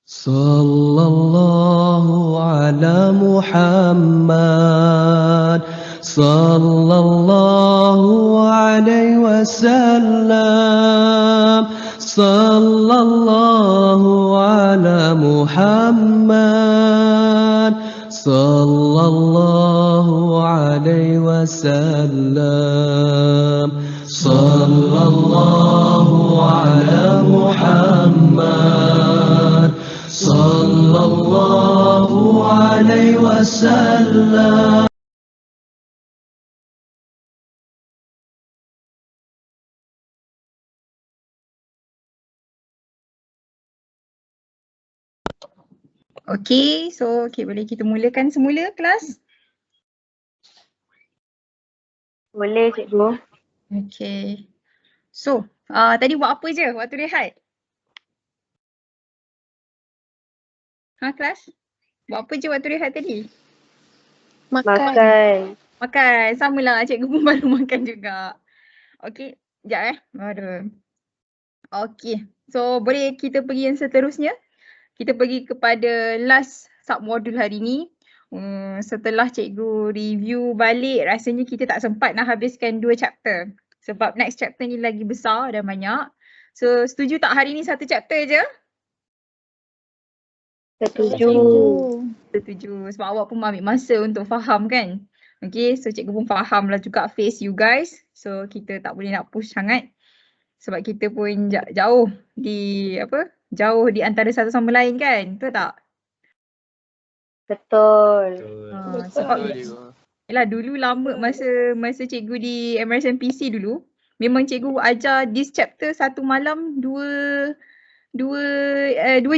Sallallahu ala Muhammad, sallallahu alaihi wasallam, sallallahu ala Muhammad, sallallahu alaihi wasallam, sallallahu ala Muhammad, sallallahu alaihi wasallam. Okay, so boleh kita mulakan semula kelas? Boleh cikgu. Okay. So, tadi buat apa je waktu rehat? Kelas? Buat apa je waktu rehat tadi? Makan. Makan. Samalah, cikgu pun baru makan juga. Okay, sekejap Aduh. Okay, so boleh kita pergi yang seterusnya? Kita pergi kepada last submodul hari ni. Setelah cikgu review balik, rasanya kita tak sempat nak habiskan 2 chapter. Sebab next chapter ni lagi besar dan banyak. So, setuju tak hari ni 1 chapter je? Setuju. Setuju. Sebab awak pun ambil masa untuk faham kan? Okay, so cikgu pun faham lah juga face you guys. So, kita tak boleh nak push sangat. Sebab kita pun jauh di antara satu sama lain kan? Betul tak? Betul. Sebab yelah dulu lama masa cikgu di MRSMPC dulu, memang cikgu ajar this chapter satu malam 2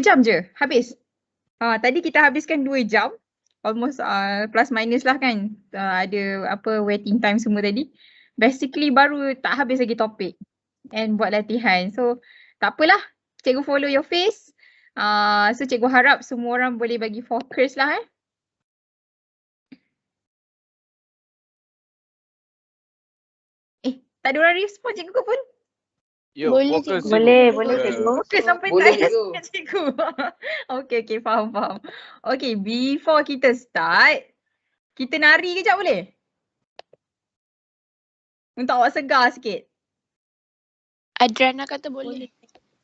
jam je habis. Tadi kita habiskan 2 jam, almost plus minus lah kan. Ada waiting time semua tadi. Basically baru tak habis lagi topik and buat latihan. So tak apalah, cikgu follow your face. So cikgu harap semua orang boleh bagi fokus lah tak ada orang respon cikgu ke pun? Boleh cikgu. Fokus sampai tak ada cikgu. Okay, faham. Okay, before kita start, kita nari kejap boleh? Untuk awak segar sikit. Adriana kata boleh.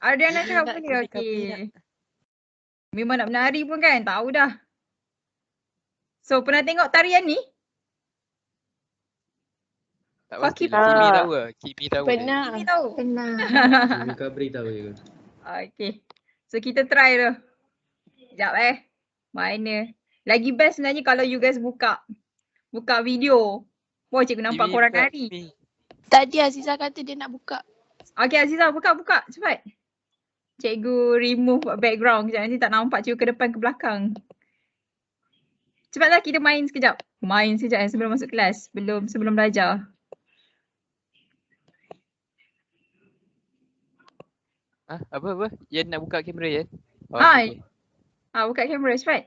Adriana cakap boleh, okay. Memang nak menari pun kan, tahu dah. So, pernah tengok tarian ni? Tak pasti. Kimi tahu ke? Kimi tahu. Pernah. Kimi tahu? Pernah. Kimi Kabri tahu je. Okay. So, kita try tu. Sekejap Mana? Lagi best sebenarnya kalau you guys buka video. Wah, cikgu nampak korang nari. Tadi Aziza kata dia nak buka. Okay, Aziza buka. Cepat. Cikgu remove background sekejap. Nanti tak nampak cikgu ke depan ke belakang. Cepatlah kita main sekejap. Sebelum masuk kelas. Sebelum belajar. Apa? Yan nak buka kamera Yan? Okay. Buka kamera cepat.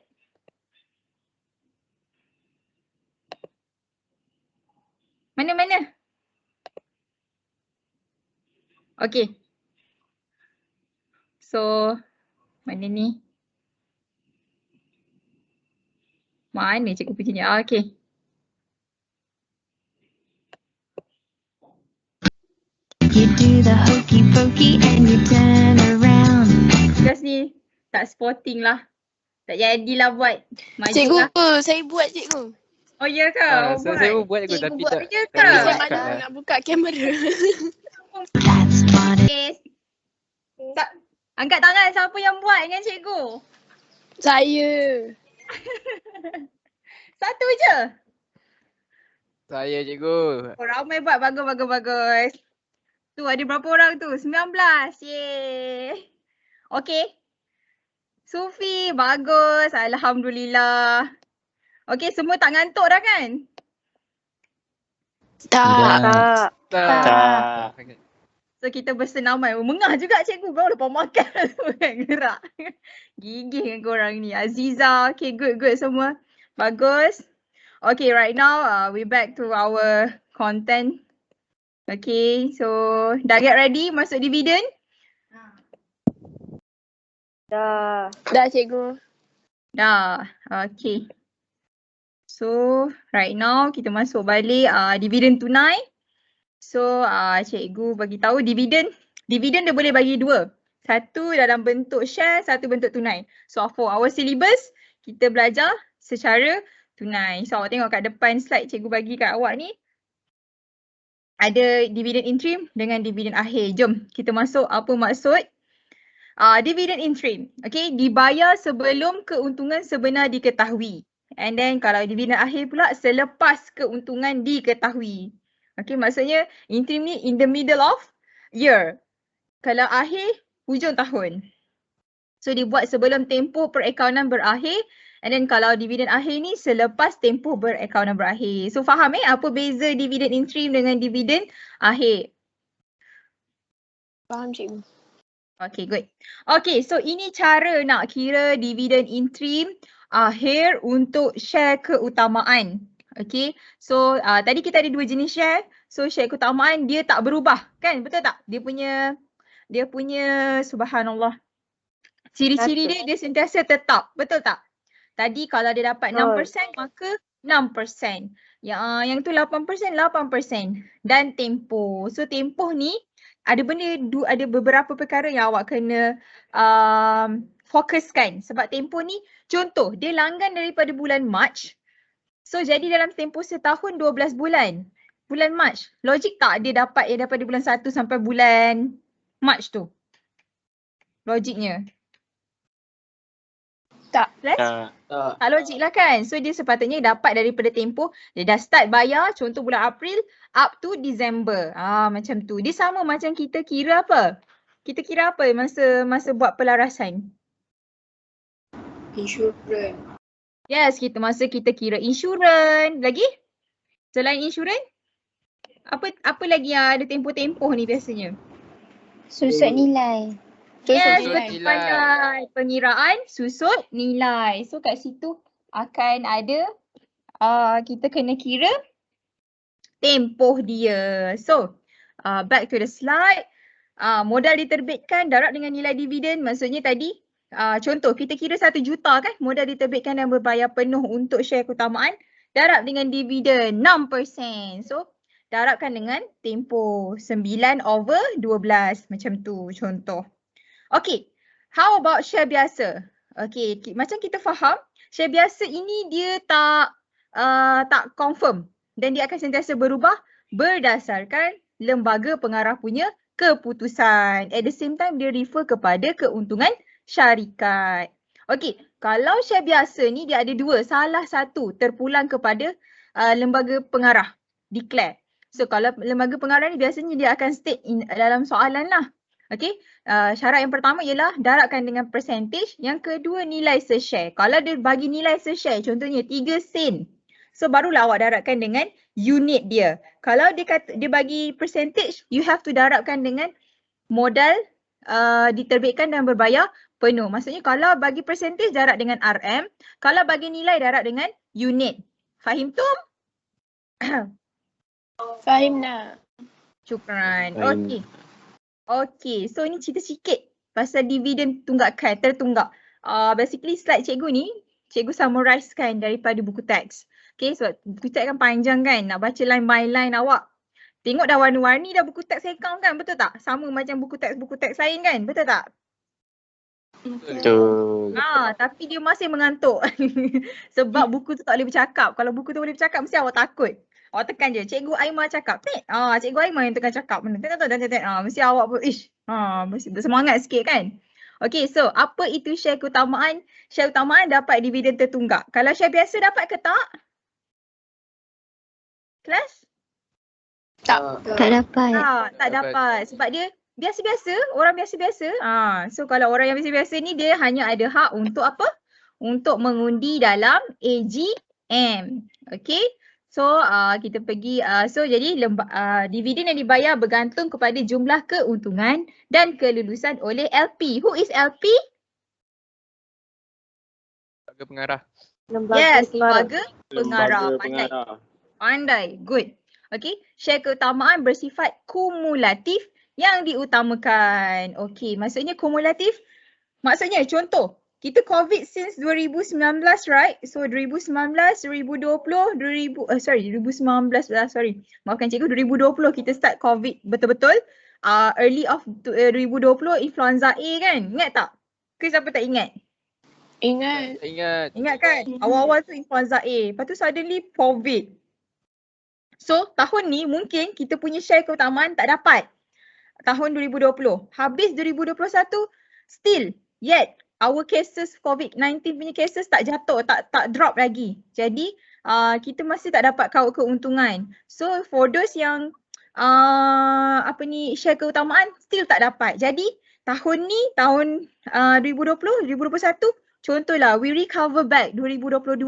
Mana? Okay. So, mana ni? Mana cikgu pergi ni? Okay. You do the hokey pokey and you turn around. Kelas ni tak sporting lah. Tak jadilah buat. Maju Cikgu, lah. saya buat cikgu. Oh ya ke? Saya pun buat je Cikgu tapi buat tak. je ke? tak Saya buka malu lah. nak buka kamera. That's what it Angkat tangan siapa yang buat dengan cikgu? Saya. Satu je? Saya cikgu. Oh, ramai buat. Bagus. Tu ada berapa orang tu? 19. Yeay. Okay. Sufi, bagus. Alhamdulillah. Okay, semua tak ngantuk dah kan? Tak. Tak. So kita bersenamai. Mengah juga cikgu. Baru lepas makan kan gerak. Gigih dengan korang ni. Aziza. Okay, good semua. Bagus. Okay, right now we back to our content. Okay, so dah get ready masuk dividend? Dah. Dah cikgu. Dah. Okay. So right now kita masuk balik dividen tunai. So cikgu bagi tahu dividen dia boleh bagi dua. Satu dalam bentuk share, satu bentuk tunai. So for our syllabus kita belajar secara tunai. So awak tengok kat depan slide cikgu bagi kat awak ni. Ada dividen interim dengan dividen akhir. Jom kita masuk apa maksud dividen interim. Okay, dibayar sebelum keuntungan sebenar diketahui. And then kalau dividen akhir pula selepas keuntungan diketahui. Okay, maksudnya interim ni in the middle of year. Kalau akhir, hujung tahun. So dibuat sebelum tempoh perakaunan berakhir. And then kalau dividen akhir ni selepas tempoh berakaunan berakhir. So faham apa beza dividen interim dengan dividen akhir? Faham cikgu. Okay, good. Okay, so ini cara nak kira dividen interim akhir untuk share keutamaan. Okay, so tadi kita ada dua jenis share. So share keutamaan dia tak berubah kan, betul tak? Dia punya subhanallah. Ciri-ciri dia sentiasa tetap, betul tak? Tadi kalau dia dapat 6% maka 6%. Yang tu 8%, 8%. Dan tempoh. So tempoh ni ada beberapa perkara yang awak kena fokuskan. Sebab tempoh ni contoh dia langgan daripada bulan Mac. So jadi dalam tempoh setahun 12 bulan. Bulan Mac. Logik tak dia dapat yang daripada bulan 1 sampai bulan Mac tu? Logiknya. Tak. Tak logik lah kan. So dia sepatutnya dapat daripada tempoh. Dia dah start bayar contoh bulan April up to December. Macam tu. Dia sama macam kita kira apa? Kita kira apa masa buat pelarasan? Insurans. Yes, kita kira insurans. Lagi? Selain insurans? Apa lagi yang ada tempoh-tempoh ni biasanya? Susut nilai. Yes, Susut betul nilai. pandai. Pengiraan susut nilai. So kat situ akan ada kita kena kira tempoh dia. So back to the slide. Modal diterbitkan darab dengan nilai dividen. Maksudnya tadi contoh kita kira 1 juta kan. Modal diterbitkan dan berbayar penuh untuk share keutamaan. Darab dengan dividen 6%. So darabkan dengan tempoh 9/12. Macam tu contoh. Okay, how about share biasa? Okay, macam kita faham, share biasa ini dia tak confirm dan dia akan sentiasa berubah berdasarkan lembaga pengarah punya keputusan. At the same time, dia refer kepada keuntungan syarikat. Okay, kalau share biasa ni dia ada dua, salah satu terpulang kepada lembaga pengarah, declare. So kalau lembaga pengarah ni biasanya dia akan state dalam soalan lah. Okay, syarat yang pertama ialah darabkan dengan percentage. Yang kedua nilai se-share. Kalau dia bagi nilai se-share contohnya 3 sen. So barulah awak darabkan dengan unit dia. Kalau dia bagi percentage, you have to darabkan dengan modal diterbitkan dan berbayar penuh. Maksudnya kalau bagi percentage darab dengan RM. Kalau bagi nilai darab dengan unit. Fahim tu? Fahim nak. Syukran. Okay. Okay, so ni cerita sikit pasal dividen tunggakan, tertunggak. Basically slide cikgu ni, cikgu summarizekan daripada buku teks. Okay, sebab buku teks kan panjang kan, nak baca line by line awak. Tengok dah warna-warni dah buku teks Hekam kan, betul tak? Sama macam buku teks lain kan, betul tak? Betul. Tapi dia masih mengantuk. Sebab buku tu tak boleh bercakap. Kalau buku tu boleh bercakap, mesti awak takut. Awak tekan je, Cikgu Aimah cakap. Cikgu Aimah yang tekan cakap. Mesti awak pun, mesti bersemangat sikit kan. Okay, so apa itu share keutamaan? Share keutamaan dapat dividen tertunggak. Kalau share biasa dapat ke tak? Kelas? Tak dapat. Tak dapat. Sebab dia biasa-biasa, orang biasa-biasa. So kalau orang yang biasa-biasa ni dia hanya ada hak untuk apa? Untuk mengundi dalam AGM. Okay. So kita pergi, so jadi dividen yang dibayar bergantung kepada jumlah keuntungan dan kelulusan oleh LP. Who is LP? Lembaga pengarah. Lembaga pengarah. Pandai. Good. Okay. Share keutamaan bersifat kumulatif yang diutamakan. Okay. Maksudnya kumulatif Maksudnya contoh, kita COVID since 2019, right? So 2019, 2020, 2019 Maafkan cikgu, 2020 kita start COVID betul-betul. Early of 2020 influenza A kan? Ingat tak? Ke siapa tak ingat? Ingat. Ingat. Ingat kan? Awal-awal tu influenza A. Lepas tu suddenly COVID. So tahun ni mungkin kita punya share keutamaan tak dapat. Tahun 2020. Habis 2021 still yet our cases COVID-19 punya cases tak jatuh, tak drop lagi. Jadi kita masih tak dapat keuntungan. So for those yang share keutamaan still tak dapat. Jadi tahun ni, tahun 2020, 2021 contohlah we recover back 2022.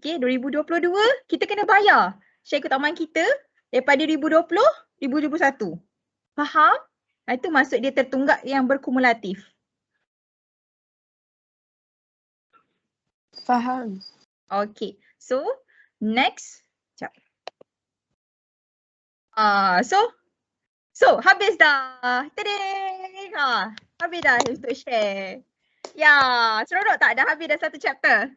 Okay, 2022 kita kena bayar share keutamaan kita daripada 2020, 2021. Faham? Itu maksud dia tertunggak yang berkumulatif. Faham. Okay, so next. Sekejap. So habis dah. Tadeng! Habis dah untuk share. Ya, seronok tak? Dah habis dah satu chapter.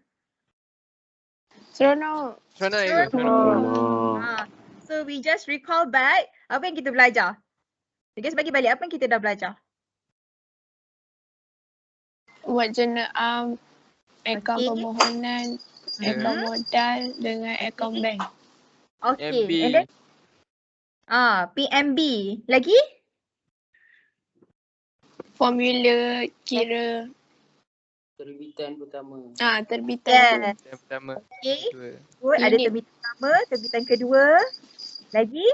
Seronok. Seronok ya? So we just recall back apa yang kita belajar. Guys, bagi balik apa yang kita dah belajar. Buat jurnal akaun permohonan, akaun modal dengan akaun bank. Okay, PMB. and then PMB. Lagi? Formula kira Terbitan pertama. terbitan. Yes. Yang pertama. Okay. Dua. Good. Ada Unit. terbitan pertama, terbitan kedua. Lagi?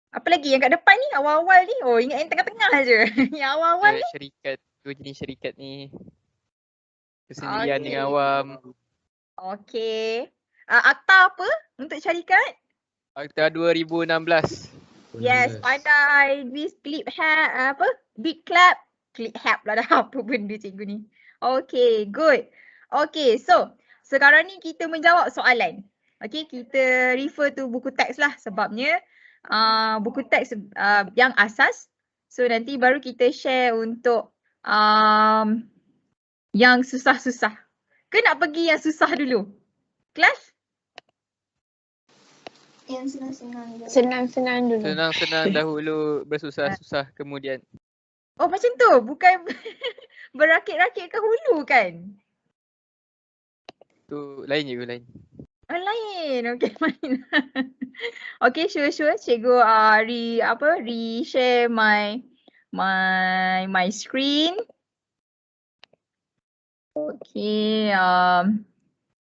Apa lagi yang kat depan ni? Awal-awal ni? Oh, ingat yang tengah-tengah je. Yang awal-awal ni? Syarikat. Dua jenis syarikat ni. Persendirian Okay. dengan awam. Okay. Akta apa untuk syarikat? Akta 2016. Yes, pandai. This clip hat, big clap. Clip hat pula dah. Apa benda cikgu ni. Okay, good. Okay, so sekarang ni kita menjawab soalan. Okay, kita refer to buku teks lah sebabnya buku teks yang asas. So nanti baru kita share untuk yang susah-susah. Ke nak pergi yang susah dulu? Kelas? Yang senang-senang je. Senang-senang dulu. Senang-senang dahulu, bersusah-susah kemudian. Oh macam tu, bukan berakit-rakit ke hulu kan? Tu lain je, lain. Lain, okay fine. Okay, sure. Cikgu re-share my screen. Okay,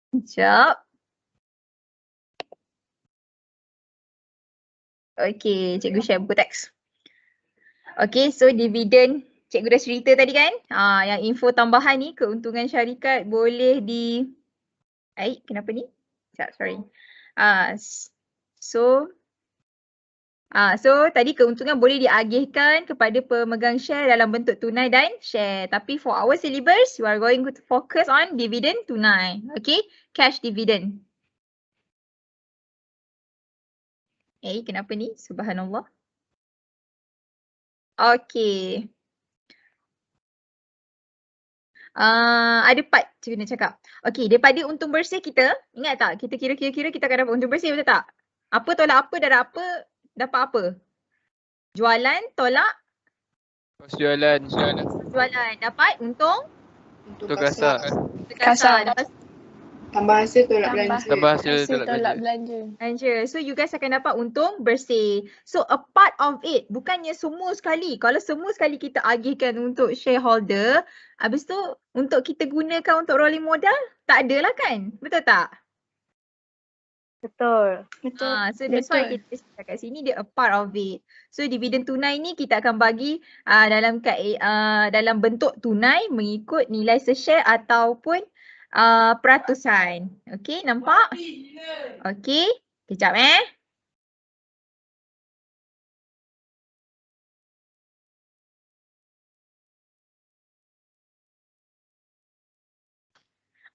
sekejap. Okay, cikgu share buku teks. Okay, so dividen. Cikgu dah cerita tadi kan? Yang info tambahan ni, keuntungan syarikat boleh kenapa ni? Sekejap, sorry. So tadi keuntungan boleh diagihkan kepada pemegang share dalam bentuk tunai dan share. Tapi for our syllabus, we are going to focus on dividend tunai. Okay, cash dividend. Kenapa ni? Subhanallah. Okay. Ada part cikgu nak cakap. Okay, daripada untung bersih kita, ingat tak? Kita kira-kira kita akan dapat untung bersih, betul tak? Apa tolak apa, darab apa, dapat apa? Jualan, tolak. Kos jualan. Jualan, dapat untung. Tu kasar. Kasar. Dapat Tambah hasil tolak belanja. Tambah hasil Hasil tolak tolak belanja. belanja. So you guys akan dapat untung bersih. So a part of it, bukannya semua sekali. Kalau semua sekali kita agihkan untuk shareholder, habis tu untuk kita gunakan untuk rolling modal, tak adalah kan? Betul tak? Betul. So that's why kita cakap kat sini dia a part of it. So dividen tunai ni kita akan bagi dalam bentuk tunai mengikut nilai se-share ataupun peratusan. Okay, nampak? Okay, kejap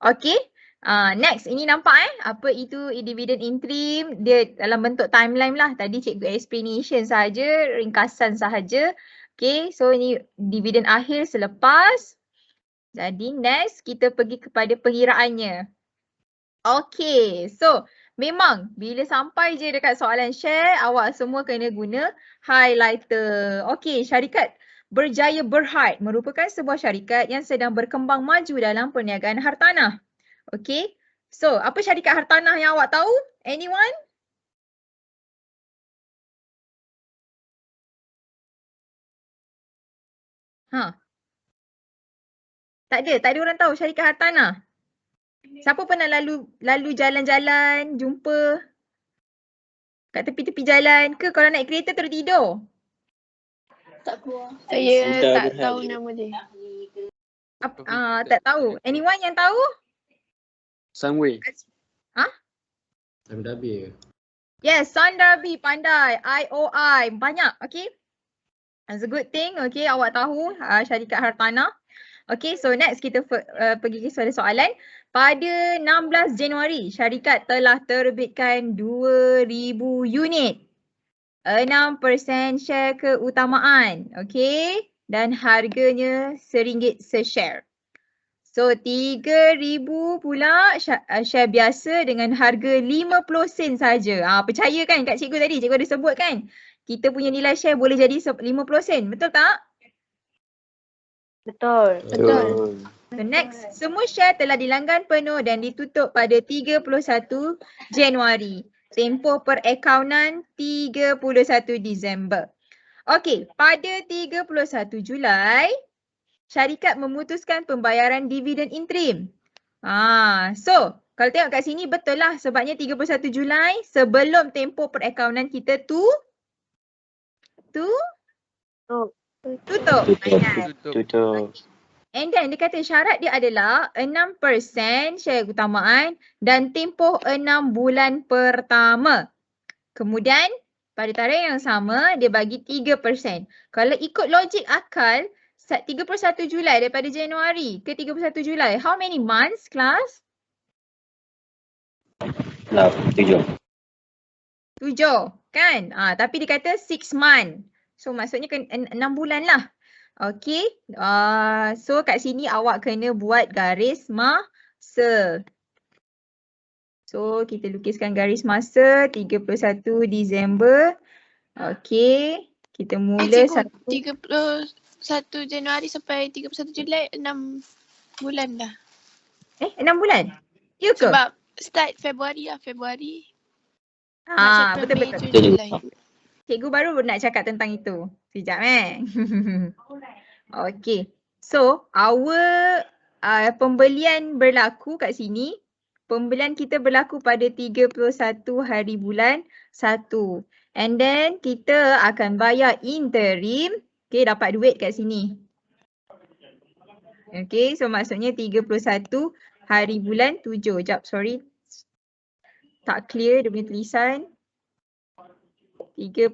Okay, next ini nampak apa itu dividend interim, dia dalam bentuk timeline lah. Tadi cikgu explanation sahaja, ringkasan sahaja. Okay, so ni dividen akhir selepas. Jadi next kita pergi kepada pengiraannya. Okay, so memang bila sampai je dekat soalan share, awak semua kena guna highlighter. Okay, syarikat Berjaya Berhad merupakan sebuah syarikat yang sedang berkembang maju dalam perniagaan hartanah. Okay, so apa syarikat hartanah yang awak tahu? Anyone? Tak ada orang tahu syarikat hartanah. Siapa pernah lalu jalan-jalan, jumpa kat tepi-tepi jalan ke kalau naik kereta terus tidur? Saya tak tahu nama dia. Tak tahu. Anyone yang tahu? Sunway. Sundarbi ke? Yes, Sundarbi pandai. IOI banyak. Okay. That's a good thing. Okay, awak tahu syarikat hartanah. Okay, so next kita pergi ke soalan. Pada 16 Januari, syarikat telah terbitkan 2,000 unit. 6% share keutamaan. Okay, dan harganya RM1 se-share. So 3,000 pula share biasa dengan harga 50 sen saja. Percaya kan kat cikgu tadi? Cikgu ada sebut kan? Kita punya nilai share boleh jadi 50 sen. Betul tak? Betul. So next, semua share telah dilanggan penuh dan ditutup pada 31 Januari. Tempoh perakaunan 31 Disember. Okey, pada 31 Julai, syarikat memutuskan pembayaran dividen interim. So kalau tengok kat sini betul lah sebabnya 31 Julai sebelum tempoh perakaunan kita tutup. And then dia kata syarat dia adalah 6% share keutamaan dan tempoh 6 bulan pertama. Kemudian pada tarikh yang sama dia bagi 3%. Kalau ikut logik akal 31 Julai daripada Januari ke 31 Julai, how many months class? 7 kan? Tapi dia kata 6 month. So maksudnya 6 bulan lah. Okay. So kat sini awak kena buat garis masa. So kita lukiskan garis masa 31 Disember. Okay. Kita mula 31 Januari sampai 31 Julai 6 bulan dah. 6 bulan? Ya ke? Sebab start Februari lah. Februari. Betul-betul. Cikgu baru nak cakap tentang itu. Sekejap Okay. So our pembelian berlaku kat sini. Pembelian kita berlaku pada 31 hari bulan 1. And then kita akan bayar interim. Okay, dapat duit kat sini. Okay, so maksudnya 31 hari bulan 7. Sekejap, sorry. Tak clear dia punya tulisan. 31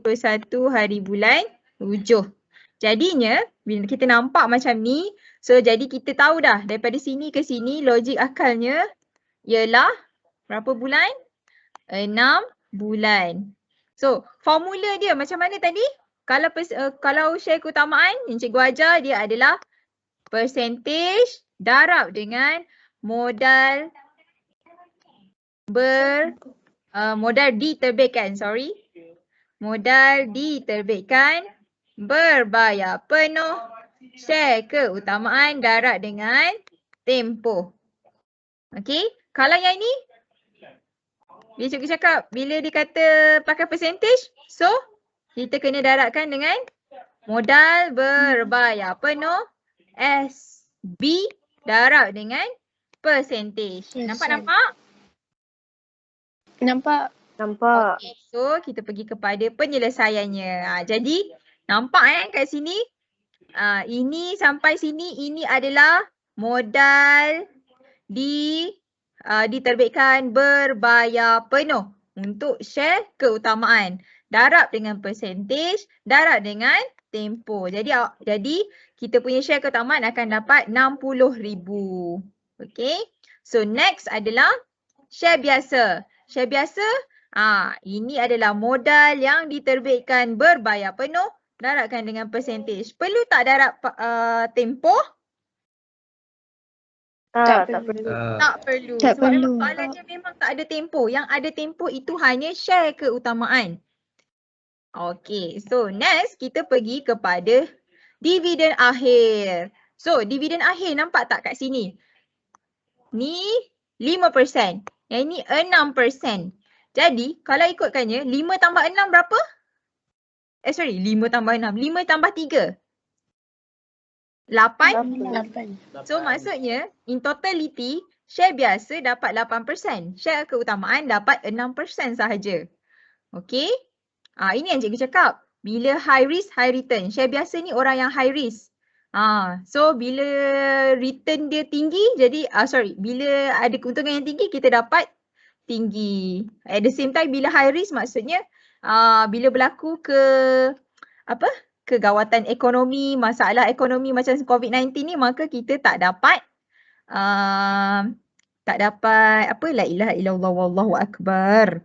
hari bulan 7. Jadinya, bila kita nampak macam ni, so jadi kita tahu dah daripada sini ke sini logik akalnya ialah berapa bulan? 6 bulan. So, formula dia macam mana tadi? Kalau share keutamaan yang cikgu ajar dia adalah percentage darab dengan modal diterbitkan, modal diterbitkan berbayar penuh share keutamaan darab dengan tempoh. Okey, kalau yang ni bila cikgu cakap bila dia kata pakai percentage, so kita kena darabkan dengan modal berbayar penuh SB darab dengan percentage. Nampak? Nampak. Okay, so kita pergi kepada penyelesaiannya. Jadi nampak kat sini. Ini sampai sini ini adalah modal diterbitkan berbayar penuh untuk share keutamaan. Darab dengan percentage, darab dengan tempoh. Jadi kita punya share keutamaan akan dapat 60,000. Okay. So next adalah share biasa. Share biasa, ini adalah modal yang diterbitkan berbayar penuh Darabkan dengan percentage. Perlu tak darab tempoh? Tak perlu. Tak perlu. Tak Sebab memang perlu. soalannya memang tak ada tempoh. Yang ada tempoh itu hanya share keutamaan. Okay, so next kita pergi kepada dividen akhir. So dividen akhir nampak tak kat sini? Ni 5%. Yang ini 6%. Jadi kalau ikutkannya 5 tambah 6 berapa? 5 tambah 6. 5 tambah 3. 8. So maksudnya in totality share biasa dapat 8%. Share keutamaan dapat 6% sahaja. Okay. Ini yang cikgu cakap. Bila high risk, high return. Share biasa ni orang yang high risk. So bila return dia tinggi, jadi bila ada keuntungan yang tinggi, kita dapat tinggi. At the same time, bila high risk maksudnya bila berlaku kegawatan ekonomi, masalah ekonomi macam COVID-19 ni, maka kita tak dapat la ilaha illallah wallahu akbar.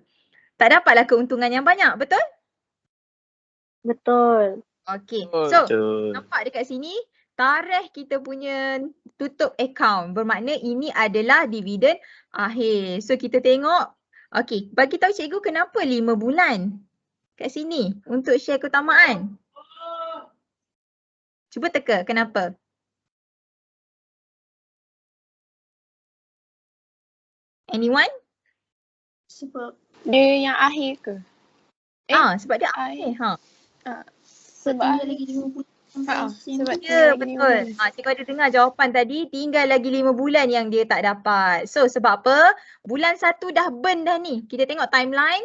Tak dapatlah keuntungan yang banyak, betul? Betul. Okay, so nampak dekat sini tarikh kita punya tutup account, bermakna ini adalah dividen akhir. So kita tengok, okay, bagi tahu cikgu kenapa 5 bulan kat sini untuk share keutamaan. Cuba teka kenapa? Anyone? Sebab dia yang akhir ke? Sebab dia akhir. Sebab lagi 5 bulan. Sebab Ya, betul. Cikgu ada dengar jawapan tadi, tinggal lagi 5 bulan yang dia tak dapat. So sebab apa? Bulan 1 dah burn dah ni. Kita tengok timeline.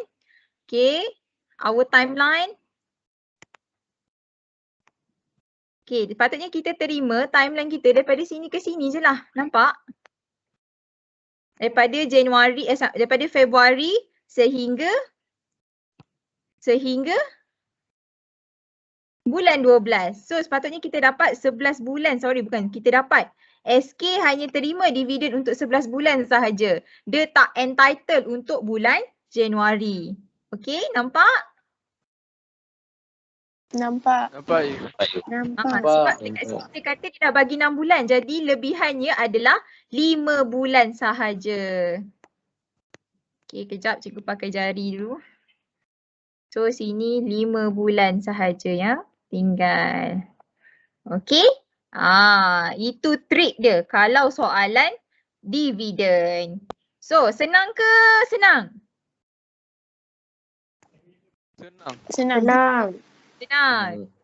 Okay, our timeline. Okay, patutnya kita terima timeline kita daripada sini ke sini je lah. Nampak? Daripada Februari sehingga bulan 12. So sepatutnya kita dapat 11 bulan. Kita dapat. SK hanya terima dividen untuk 11 bulan sahaja. Dia tak entitled untuk bulan Januari. Okay, nampak? Nampak. Sebab dekat sini dia kata dia dah bagi 6 bulan. Jadi lebihannya adalah 5 bulan sahaja. Okay, kejap cikgu pakai jari dulu. So sini 5 bulan sahaja ya. Tinggal. Okay. Itu trik dia kalau soalan dividen. So senang ke senang? Senang.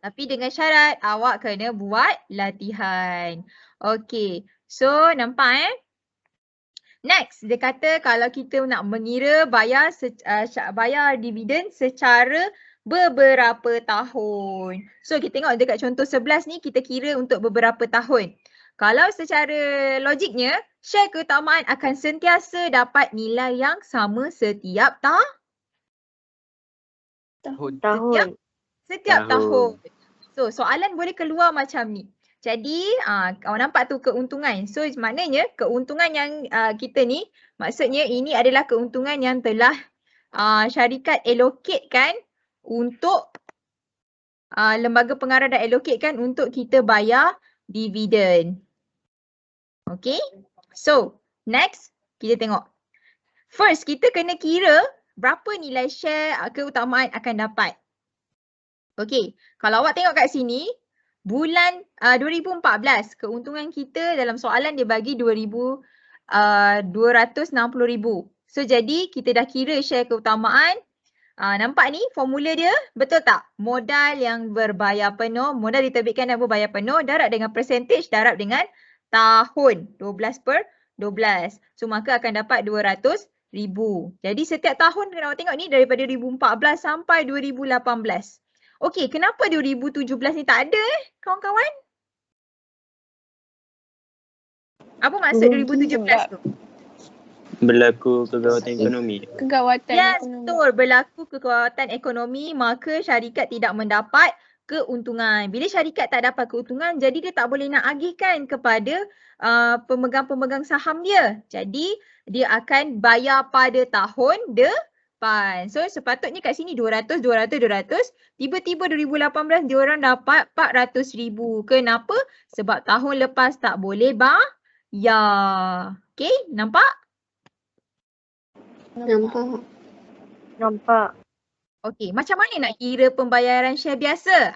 Tapi dengan syarat awak kena buat latihan. Okay. So nampak Next, dia kata kalau kita nak mengira bayar dividen secara beberapa tahun. So kita tengok dekat contoh 11 ni kita kira untuk beberapa tahun. Kalau secara logiknya, share keutamaan akan sentiasa dapat nilai yang sama setiap tahun. Setiap tahun. So soalan boleh keluar macam ni. Jadi awak nampak tu keuntungan. So maknanya keuntungan yang kita ni, maksudnya ini adalah keuntungan yang telah syarikat allocatekan untuk lembaga pengarah dah allocatekan untuk kita bayar dividen. Okay. So next kita tengok. First kita kena kira berapa nilai share keutamaan akan dapat. Okay. Kalau awak tengok kat sini, bulan 2014 keuntungan kita dalam soalan dia bagi 260,000. So jadi kita dah kira share keutamaan. Nampak ni formula dia betul tak? Modal yang berbayar penuh, modal diterbitkan dan berbayar penuh darab dengan percentage darab dengan tahun 12/12. So maka akan dapat 200,000. Jadi setiap tahun kena awak tengok ni daripada 2014 sampai 2018. Okey, kenapa 2017 ni tak ada kawan-kawan? Apa maksud 2017 tu? Berlaku kegawatan ekonomi. Yes, betul. Berlaku kegawatan ekonomi, maka syarikat tidak mendapat keuntungan. Bila syarikat tak dapat keuntungan, jadi dia tak boleh nak agihkan kepada pemegang-pemegang saham dia. Jadi dia akan bayar pada tahun So sepatutnya kat sini 200. Tiba-tiba 2018 diorang dapat 400,000. Kenapa? Sebab tahun lepas tak boleh bayar. Okay, nampak? Nampak. Okey, macam mana nak kira pembayaran share biasa?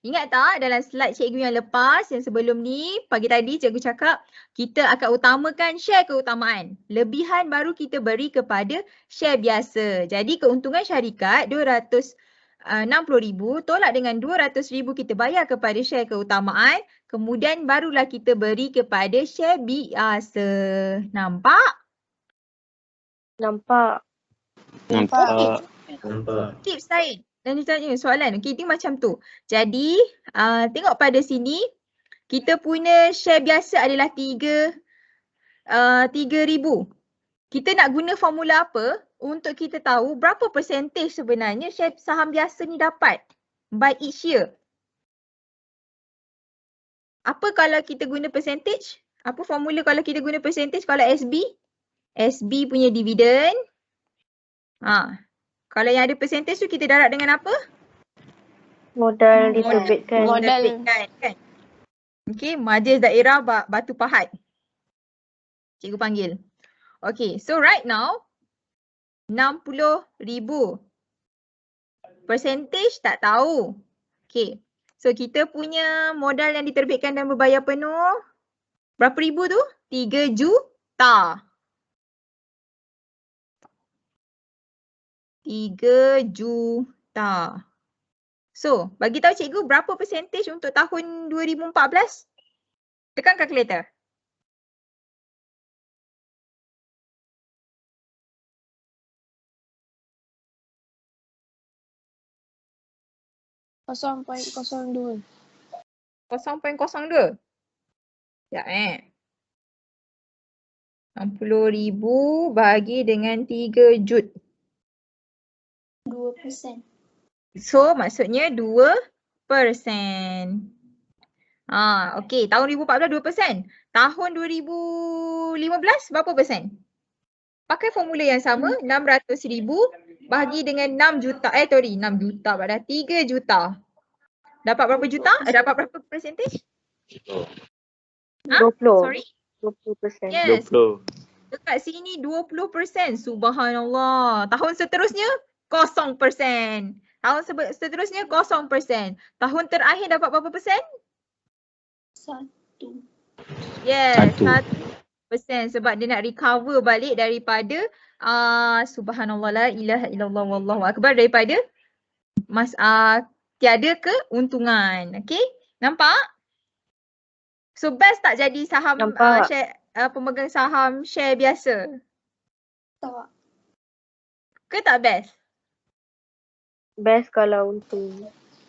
Ingat tak dalam slide cikgu yang lepas, yang sebelum ni, pagi tadi cikgu cakap kita akan utamakan share keutamaan. Lebihan baru kita beri kepada share biasa. Jadi keuntungan syarikat 260,000 tolak dengan 200,000 kita bayar kepada share keutamaan. Kemudian barulah kita beri kepada share biasa. Nampak? Nampak. Tips lain dan ditanya soalan. Okey, dia macam tu. Jadi, tengok pada sini, kita punya share biasa adalah 3,000. Kita nak guna formula apa untuk kita tahu berapa percentage sebenarnya share saham biasa ni dapat by each year? Apa kalau kita guna percentage? Apa formula kalau kita guna percentage kalau SB? SB punya dividen. Kalau yang ada percentage tu kita darab dengan apa? Modal diterbitkan. Modal. Kan? Okay, majlis daerah Batu Pahat. Cikgu panggil. Okay, so right now 60,000. Percentage tak tahu. Okay, so kita punya modal yang diterbitkan dan berbayar penuh berapa ribu tu? 3 juta. 3 juta. So, bagi tahu cikgu berapa percentage untuk tahun 2014? Tekan kalkulator. Kosong 0.02. 0.02. Sekejap 60,000 bahagi dengan 3 jut. 2%. So maksudnya 2%. Okey, tahun 2014 2%. Tahun 2015 berapa persen? Pakai formula yang sama, 600,000 bahagi dengan 6 juta. 6 juta pada 3 juta. Dapat berapa juta? Dapat berapa percentage? 20. Sorry? 20%. Yes. 20. Dekat sini 20%. Subhanallah. Tahun seterusnya 0%. Tahun seterusnya 0%. Tahun terakhir dapat berapa persen? 1. Yes, 1%. 1%. Sebab dia nak recover balik daripada subhanallah la ilaha illallah wallahu akbar, daripada tiada keuntungan. Okey? Nampak? So best tak jadi saham share, pemegang saham share biasa? Tak. Ke tak best? Best kalau untung.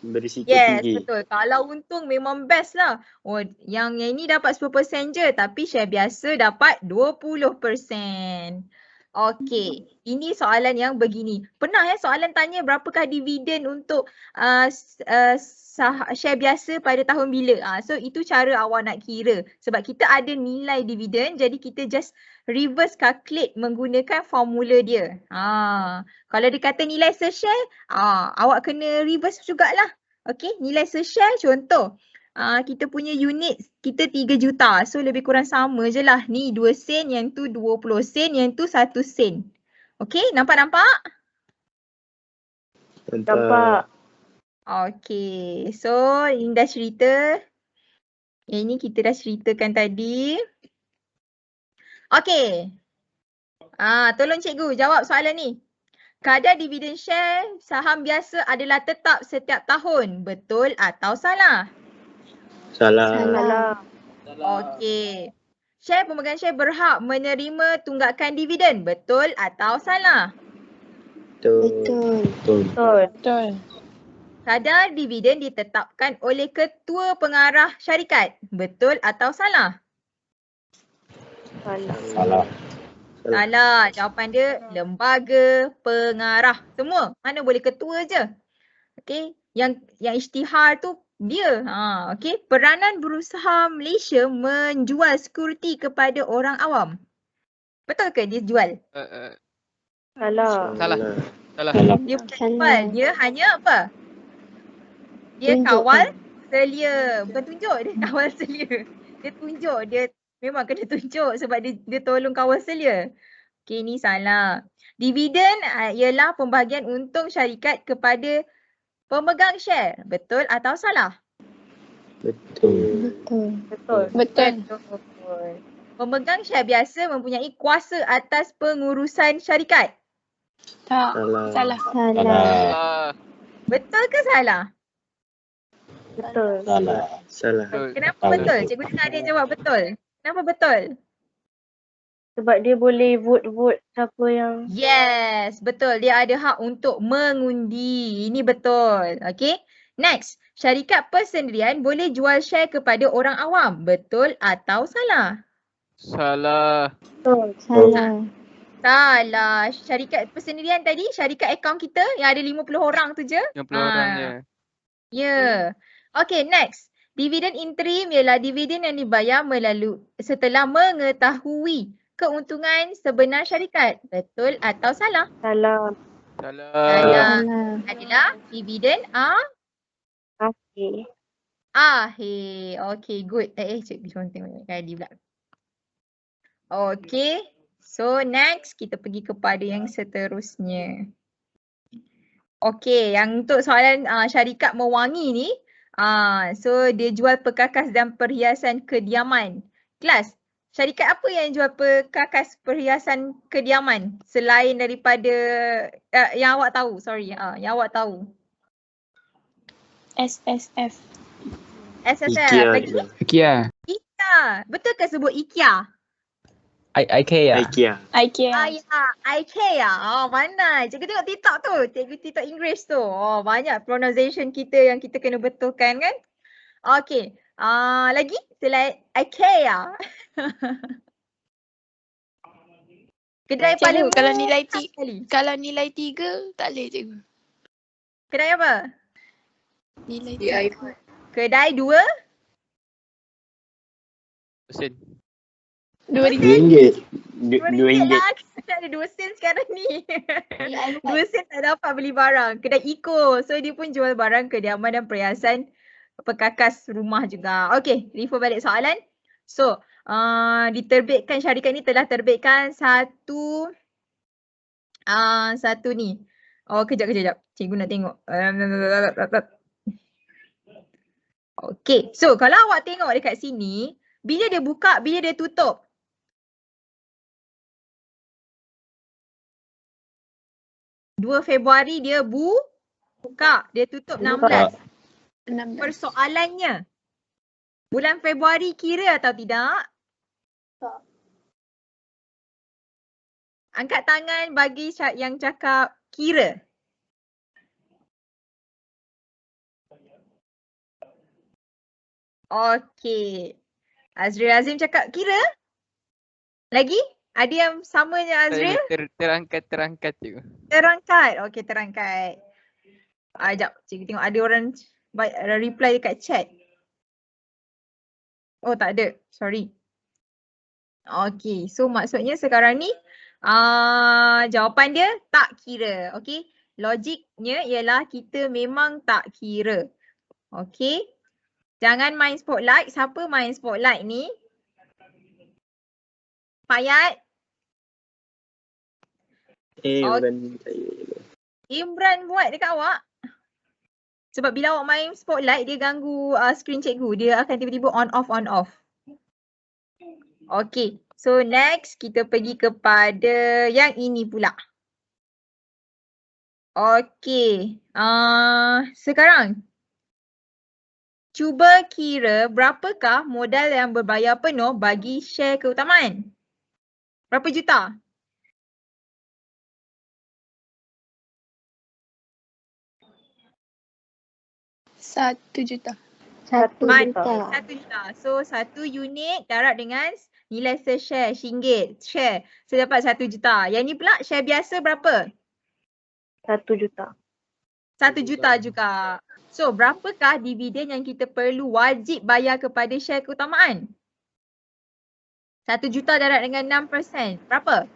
Berisiko Yes, tinggi. betul. Kalau untung memang best lah. Oh, yang ini dapat 10% je tapi share biasa dapat 20%. Okey, ini soalan yang begini. Pernah soalan tanya berapakah dividen untuk share biasa pada tahun bila? So itu cara awak nak kira. Sebab kita ada nilai dividen, jadi kita just reverse calculate menggunakan formula dia. Kalau dia kata nilai se-share, awak kena reverse jugalah. Okey, nilai se-share contoh. Kita punya unit kita 3 juta. So lebih kurang sama je lah. Ni 2 sen, yang tu 20 sen, yang tu 1 sen. Okey, nampak? Nampak. Okey, so ini dah cerita. Yang ini kita dah ceritakan tadi. Okey. Tolong cikgu jawab soalan ni. Kadar dividen share saham biasa adalah tetap setiap tahun. Betul atau salah? Salah. Okey. Share pemegang share berhak menerima tunggakan dividen. Betul atau salah? Betul. Betul. Kadar dividen ditetapkan oleh ketua pengarah syarikat. Betul atau salah? Salah. Salah. Jawapan dia lembaga pengarah. Semua. Mana boleh ketua je. Okey. Yang isytihar tu dia. Okey. Peranan berusaha Malaysia menjual security kepada orang awam. Betul ke dia jual? Salah. Salah. Salah. Dia bukan kawal, dia hanya apa? Dia Tunjuk kawal kan? selia. Bukan tunjuk, dia kawal selia. Dia tunjuk, dia memang kena tunjuk sebab dia tolong kawal selia. Okey, ni salah. Dividen ialah pembahagian untung syarikat kepada pemegang share. Betul atau salah? Betul. Betul. Betul. Betul. Pemegang share biasa mempunyai kuasa atas pengurusan syarikat. Tak. Salah. Salah. Salah. Salah. Betul ke salah? Betul. Salah. Kenapa betul? Cikgu dengar dia jawab betul. Kenapa betul? Sebab dia boleh vote siapa yang Yes, betul. Dia ada hak untuk mengundi. Ini betul. Okay. Next. Syarikat persendirian boleh jual share kepada orang awam. Betul atau salah? Salah. betul. Salah. Salah. Syarikat persendirian tadi, syarikat akaun kita yang ada 50 orang tu je. 50 orang je. Ya. Okay, next. Dividen interim ialah dividen yang dibayar setelah mengetahui keuntungan sebenar syarikat. Betul atau salah? Salah. Salah. Salah. Adalah dividen Okey. akhir. Okay, good. Cikgu cuma tengok kali pula. Okay. So next kita pergi kepada yang seterusnya. Okay, yang untuk soalan syarikat mewangi ni. So dia jual perkakas dan perhiasan kediaman. Kelas, syarikat apa yang jual perkakas perhiasan kediaman selain daripada yang awak tahu? Sorry, yang awak tahu. SSF. SSF. IKEA. Lagi? IKEA. IKEA. Betul ke sebut IKEA? IKEA. IKEA. IKEA. Ya, IKEA. Oh, mana? Cikgu tengok TikTok tu. Cikgu TikTok English tu. Oh, banyak pronunciation kita yang kita kena betulkan kan? Okay. Lagi? Selain IKEA. Kedai Cikgu, paling kalau murah nilai sekali. Kalau nilai 3 tak boleh cikgu. Kedai apa? Nilai Di 3. iPhone. Kedai 2? Sen. RM2. RM2 lah. Ada 2 sen sekarang ni. 2 sen tak dapat beli barang. Kedai Eco. So dia pun jual barang kediaman dan perhiasan perkakas rumah juga. Okay, refer balik soalan. So, diterbitkan, syarikat ni telah terbitkan satu ni. Oh, kejap. Cikgu nak tengok. Okay, so kalau awak tengok dekat sini, bila dia buka, bila dia tutup. Februari dia buka, dia tutup 16. 16. Persoalannya, bulan Februari kira atau tidak? Tak. Angkat tangan bagi yang cakap kira. Okey. Azril Azim cakap kira? Lagi? Ada yang samanya Azril? Terangkat je. Terangkat. Okey, terangkat. Sekejap, cikgu tengok ada orang reply dekat chat. Oh, tak ada. Sorry. Okey, so maksudnya sekarang ni jawapan dia tak kira. Okey, logiknya ialah kita memang tak kira. Okey. Jangan main spotlight. Siapa main spotlight ni? Fayat? Bukan saya. Imran buat dekat awak? Sebab bila awak main spotlight, dia ganggu screen cikgu. Dia akan tiba-tiba on off. Okay. So next, kita pergi kepada yang ini pula. Okay. Sekarang, cuba kira berapakah modal yang berbayar penuh bagi share keutamaan? Berapa juta? RM1 juta. 1 1 juta. juta. So 1 unit darab dengan nilai se-share RM1 share. So dapat 1 juta. Yang ni pula share biasa berapa? 1 juta. 1 juta juga. So berapakah dividen yang kita perlu wajib bayar kepada share keutamaan? 1 juta darab dengan 6%. Berapa?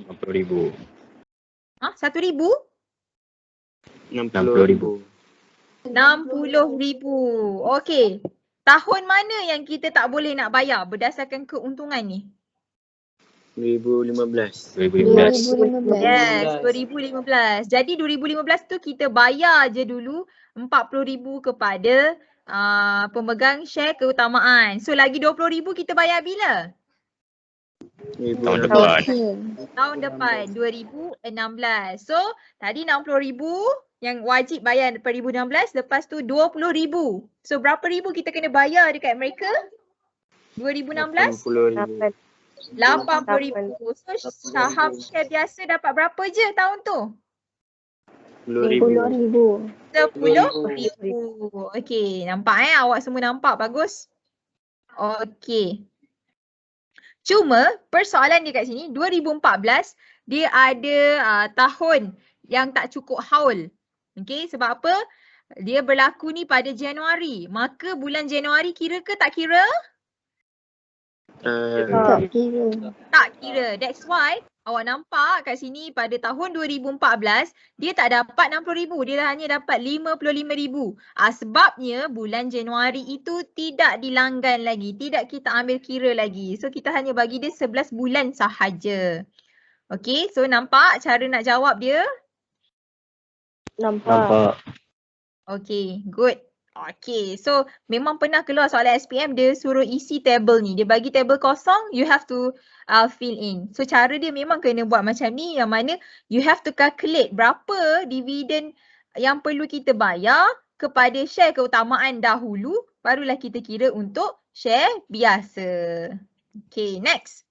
RM50,000. 1,000? 60,000. 60,000. Okey. Tahun mana yang kita tak boleh nak bayar berdasarkan keuntungan ni? 2015. 2015. Yes, 2015. Jadi 2015 tu kita bayar je dulu 40,000 kepada pemegang share keutamaan. So lagi 20,000 kita bayar bila? Tahun depan. Tahun depan 2016. So tadi 60,000 yang wajib bayar per 2016, lepas tu 20,000. So berapa ribu kita kena bayar dekat mereka? 2016? 80,000. 80,000. So saham share biasa dapat berapa je tahun tu? 10,000. 10,000. Okey, nampak awak semua nampak, bagus. Okey. Cuma persoalan dia kat sini 2014 dia ada tahun yang tak cukup haul. Okey, sebab apa? Dia berlaku ni pada Januari. Maka bulan Januari kira ke tak kira? Tak kira. Tak kira. That's why awak nampak kat sini pada tahun 2014 dia tak dapat 60,000. Dia hanya dapat 55,000. Sebabnya bulan Januari itu tidak dilanggan lagi. Tidak kita ambil kira lagi. So kita hanya bagi dia 11 bulan sahaja. Okay, so nampak cara nak jawab dia? Nampak. Okay, good. Okay, so memang pernah keluar soalan SPM dia suruh isi table ni. Dia bagi table kosong, you have to fill in. So cara dia memang kena buat macam ni yang mana you have to calculate berapa dividen yang perlu kita bayar kepada share keutamaan dahulu, barulah kita kira untuk share biasa. Okay, next.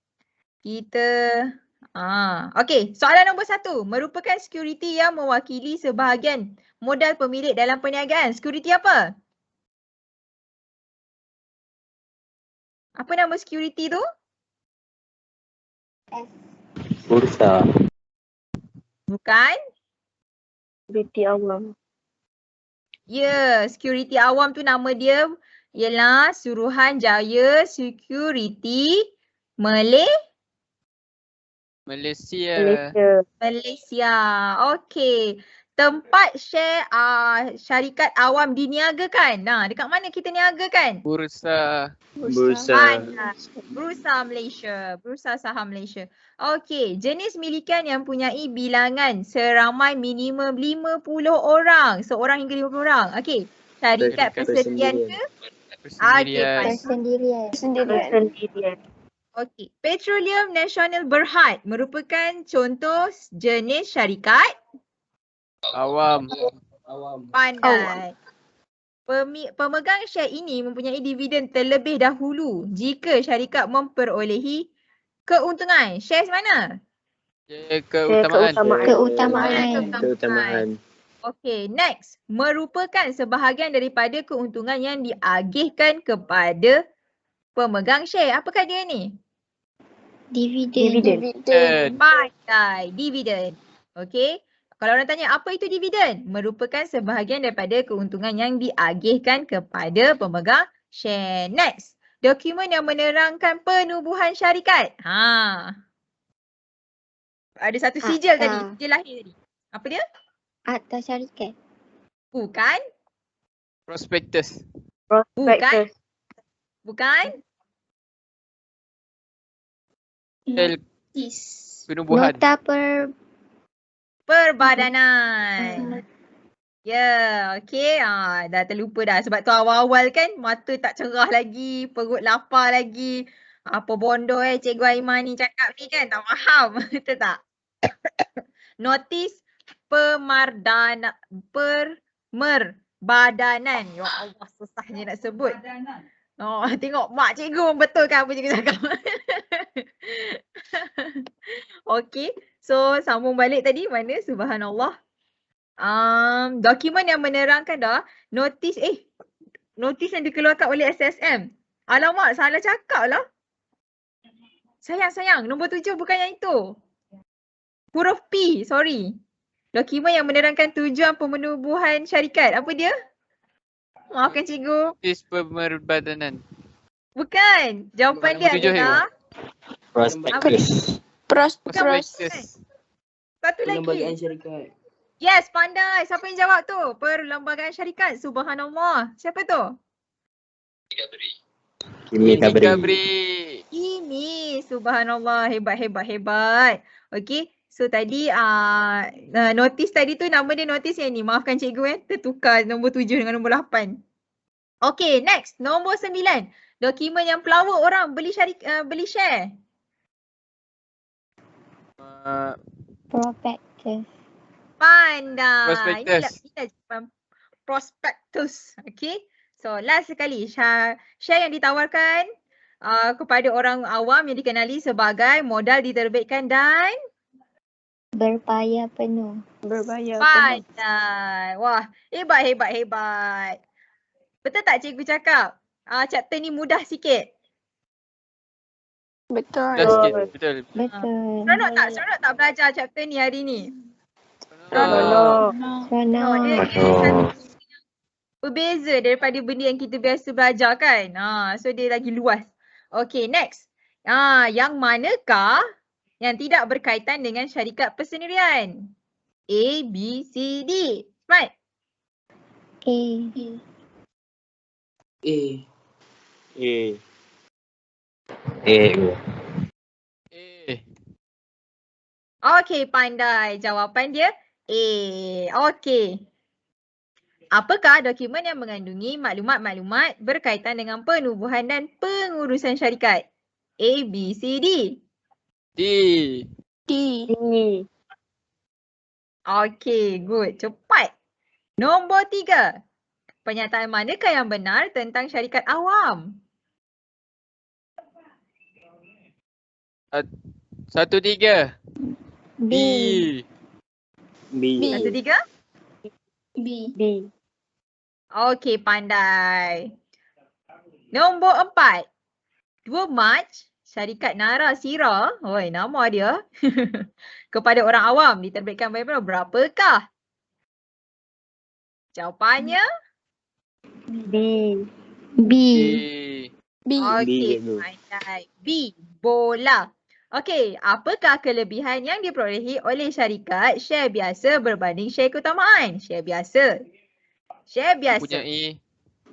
Okay, soalan nombor 1. Merupakan security yang mewakili sebahagian modal pemilik dalam perniagaan. Security apa? Apa nama security tu? Bursa. Bukan? Security awam. Ya, security awam tu nama dia ialah Suruhanjaya Security Malaysia. Malaysia. Okey. Tempat share syarikat awam diniagakan. Dekat mana kita niagakan? Bursa. Bursa Malaysia. Bursa Saham Malaysia. Okey. Jenis milikan yang mempunyai bilangan seramai minimum 50 orang. Seorang hingga 50 orang. Okey. Syarikat persendirian ke? Persendirian. Okey. Petroleum Nasional Berhad merupakan contoh jenis syarikat Awam. pandai. Pemegang share ini mempunyai dividen terlebih dahulu jika syarikat memperolehi keuntungan. Share mana? Keutamaan. Okey, next. Merupakan sebahagian daripada keuntungan yang diagihkan kepada pemegang share. Apakah dia ni? Dividen. Pandai. Dividen. Okey. Kalau orang tanya apa itu dividen? Merupakan sebahagian daripada keuntungan yang diagihkan kepada pemegang share. Next. Dokumen yang menerangkan penubuhan syarikat. Ada satu sijil tadi. Sijil lahir tadi. Apa dia? Akta syarikat. Bukan. Prospektus. Bukan. Penubuhan. Nota Perbadanan. Ya, okey. Dah terlupa dah. Sebab tu awal-awal kan mata tak cerah lagi, perut lapar lagi. Apa bondo Cikgu Aiman ni cakap ni kan, tak faham. Betul tak? Notis perbadanan. Ya Allah, susahnya nak sebut. Tengok mak cikgu betul kan apa cikgu cakap. Okey. So sambung balik tadi mana? Subhanallah. Dokumen yang menerangkan dah notis yang dikeluarkan oleh SSM. Alamak, salah cakap lah. Sayang, nombor 7 bukan yang itu. Huruf P, sorry. Dokumen yang menerangkan tujuan pemenubuhan syarikat. Apa dia? Maafkan cikgu. Notis pemerbadanan. Bukan. Jawapan dia adalah Prospektus. Prospektus. Satu Perlembagaan lagi. syarikat. Yes, pandai. Siapa yang jawab tu? Perlembagaan syarikat. Subhanallah. Siapa tu? Kimi Kabri. Ini. Subhanallah. Hebat. Okey. So tadi notis tadi tu nama dia notis yang ni. Maafkan cikgu tertukar nombor 7 dengan nombor 8. Okey, next. Nombor 9. Dokumen yang pelawak orang beli share. Prospectus. Pandai. Prospectus. Inilah jawapan prospectus. Okay. So last sekali. Share yang ditawarkan kepada orang awam yang dikenali sebagai modal diterbitkan dan Berpayah penuh. pandai. Wah, hebat. Betul tak cikgu cakap? Chapter ni mudah sikit. Betul. Dah sikit. Betul. Betul. Seronok tak belajar chapter ni hari ni? Seronok. Seronok. Dia berbeza daripada benda yang kita biasa belajar kan. So dia lagi luas. Okay, next. Yang manakah yang tidak berkaitan dengan syarikat persendirian? A, B, C, D. Right? A. Okay, pandai. Jawapan dia A. Okay. Apakah dokumen yang mengandungi maklumat-maklumat berkaitan dengan penubuhan dan pengurusan syarikat? A, B, C, D. D. Okay, good. Cepat. Nombor 3. Pernyataan manakah yang benar tentang syarikat awam? 1, 3. B. B. 1, 3. B. Okay, pandai. Nombor 4. 2 Mac, syarikat Nara Sira, nama dia, kepada orang awam diterbitkan berapakah? Jawapannya? B. B. B. Okay, cikgu. pandai. B. Bola. Okay, apakah kelebihan yang diperolehi oleh syarikat share biasa berbanding share keutamaan? Share biasa. Mempunyai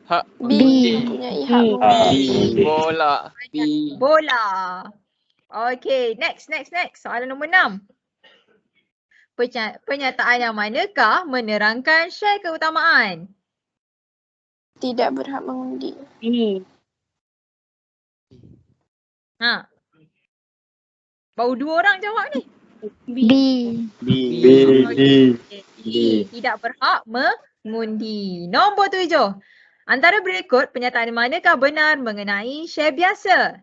hak B. Mempunyai hak B. mengundi. bola. Bola. Okay, next. Soalan nombor 6. Pernyataan yang manakah menerangkan share keutamaan? Tidak berhak mengundi. B. Baru 2 orang jawab ni. B. B. Tidak berhak mengundi. Nombor 7. Antara berikut pernyataan manakah benar mengenai share biasa?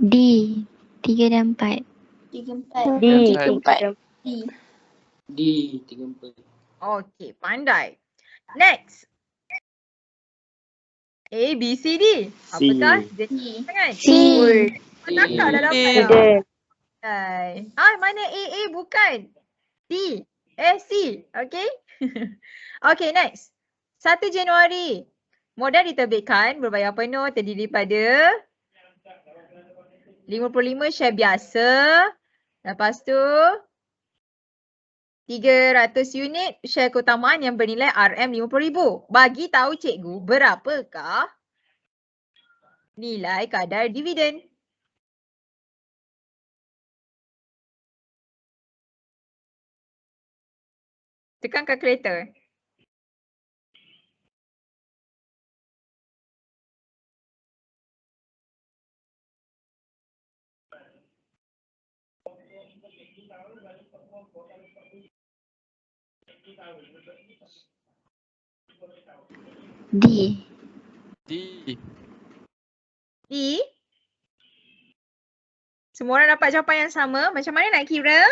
D. 3 dan 4. 3, 4. D. 3, 4. Okey, pandai. Next. A, B, C, D. Apakah jenis sangat? C. Takak dah dapat D. dah. Mana A bukan. D. C. Okay. Okay, next. 1 Januari. Modal diterbitkan berbayar penuh terdiri pada 55 share biasa. Lepas tu 300 unit share keutamaan yang bernilai RM50,000. Bagi tahu cikgu berapakah nilai kadar dividen? Tekan kalkulator. D. D. Semua orang dapat jawapan yang sama. Macam mana nak kira?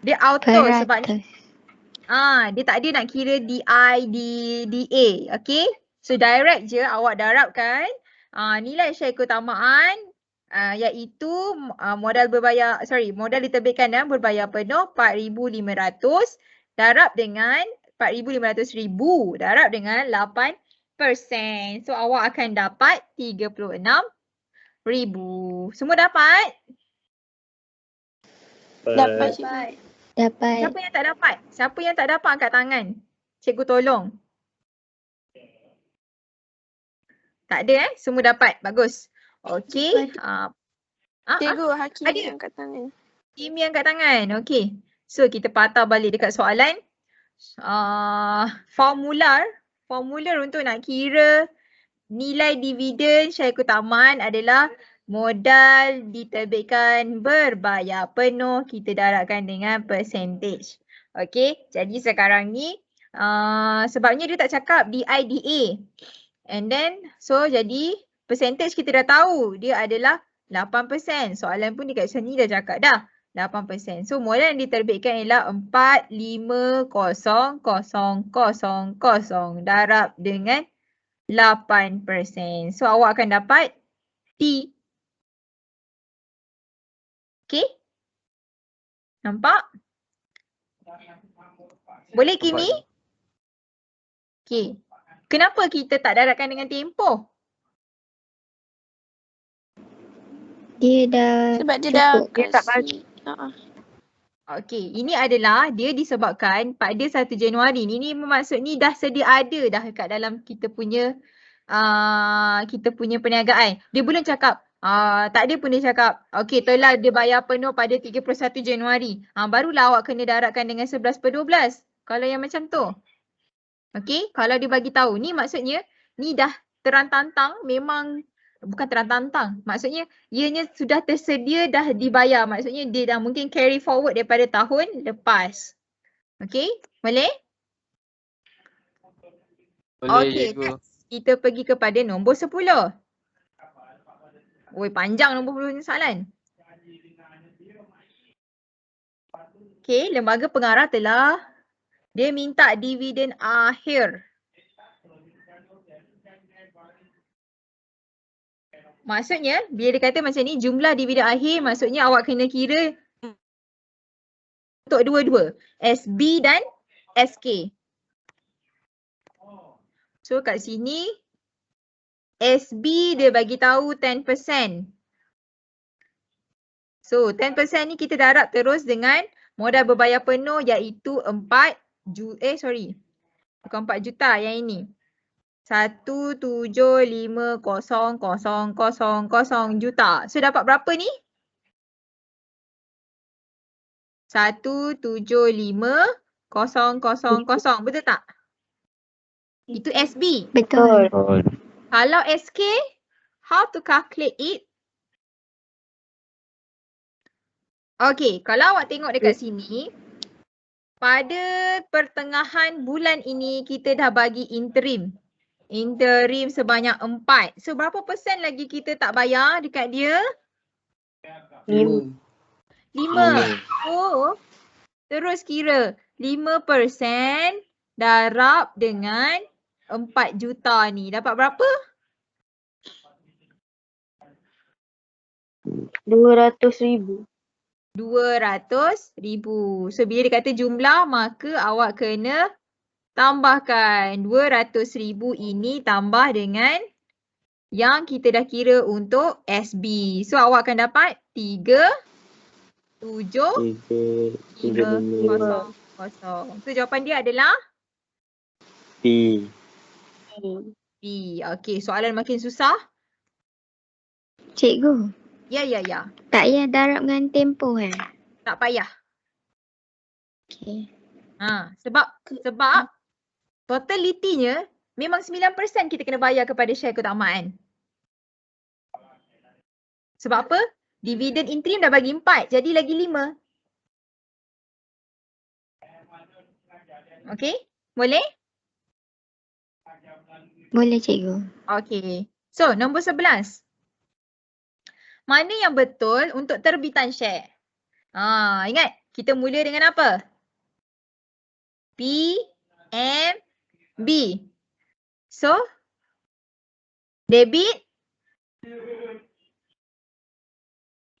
Dia auto sebab Peratus. dia tak ada nak kira DI, DA. Okay. So direct je awak darabkan nilai share keutamaan iaitu modal diterbitkan dan berbayar penuh 4,500 darab dengan 4,500,000 darab dengan 8%. So awak akan dapat 36 Semua dapat? Dapat cikgu. Dapat. Siapa yang tak dapat? Siapa yang tak dapat angkat tangan? Cikgu tolong. Tak ada Semua dapat. Bagus. Okey. Cikgu, Hakim ada. yang angkat tangan. Kimi angkat tangan. Okey. So kita patah balik dekat soalan. Formular untuk nak kira nilai dividen Syarikat Utamaan adalah modal diterbitkan berbayar penuh, kita darabkan dengan percentage. Okey, jadi sekarang ni sebabnya dia tak cakap DIDA. And then jadi percentage kita dah tahu dia adalah 8%. Soalan pun dekat sini dah cakap dah 8%. So modal yang diterbitkan ialah 450,000 darab dengan 8%. So awak akan dapat T. Okay? Nampak? Boleh Kimi? Okay. Kenapa kita tak darabkan dengan tempoh? Dia dah Sebab dia dah Dia tak bagi. Okey, ini adalah dia disebabkan pada 1 Januari ni bermaksud ni dah sedia ada dah kat dalam kita punya perniagaan. Dia belum cakap tak ada pun dia cakap okey telah dia bayar penuh pada 31 Januari. Barulah awak kena darabkan dengan 11/12. Kalau yang macam tu. Okey, kalau dia bagi tahu ni maksudnya ni dah terang-tantang memang bukan terang-tantang. Maksudnya ianya sudah tersedia dah dibayar. Maksudnya dia dah mungkin carry forward daripada tahun lepas. Okey, boleh? Boleh Okey, cikgu. kita pergi kepada nombor 10. Oi, panjang nombor 10 ni soalan. Okey, lembaga pengarah telah dia minta dividen akhir. Maksudnya, bila dia kata macam ni, jumlah dividen akhir maksudnya awak kena kira untuk dua-dua. SB dan SK. So kat sini, SB dia bagi tahu 10%. So 10% ni kita darab terus dengan modal berbayar penuh iaitu 4 juta yang ini. 175,000 juta. So dapat berapa ni? 175,000. Betul tak? Itu SB. betul. Kalau SK, how to calculate it? Okay, kalau awak tengok dekat sini, pada pertengahan bulan ini kita dah bagi interim. Interim sebanyak 4. So berapa persen lagi kita tak bayar dekat dia? 5. So terus kira 5% darab dengan 4 juta ni. Dapat berapa? 200,000. 200,000. So bila dia kata jumlah maka awak kena tambahkan 200,000 ini tambah dengan yang kita dah kira untuk SB. So awak akan dapat 3,750,000. So jawapan dia adalah P. B. Okey, soalan makin susah. Cikgu, Ya. tak payah darab dengan tempoh Tak payah. Okay. Sebab totalitinya memang 9% kita kena bayar kepada syarikat keutamaan. Sebab apa? Dividen interim dah bagi 4, jadi lagi 5. Okey, boleh? Boleh cikgu. Okey. So, nombor 11. Mana yang betul untuk terbitan share? Ingat, kita mula dengan apa? P, M, B. So, debit.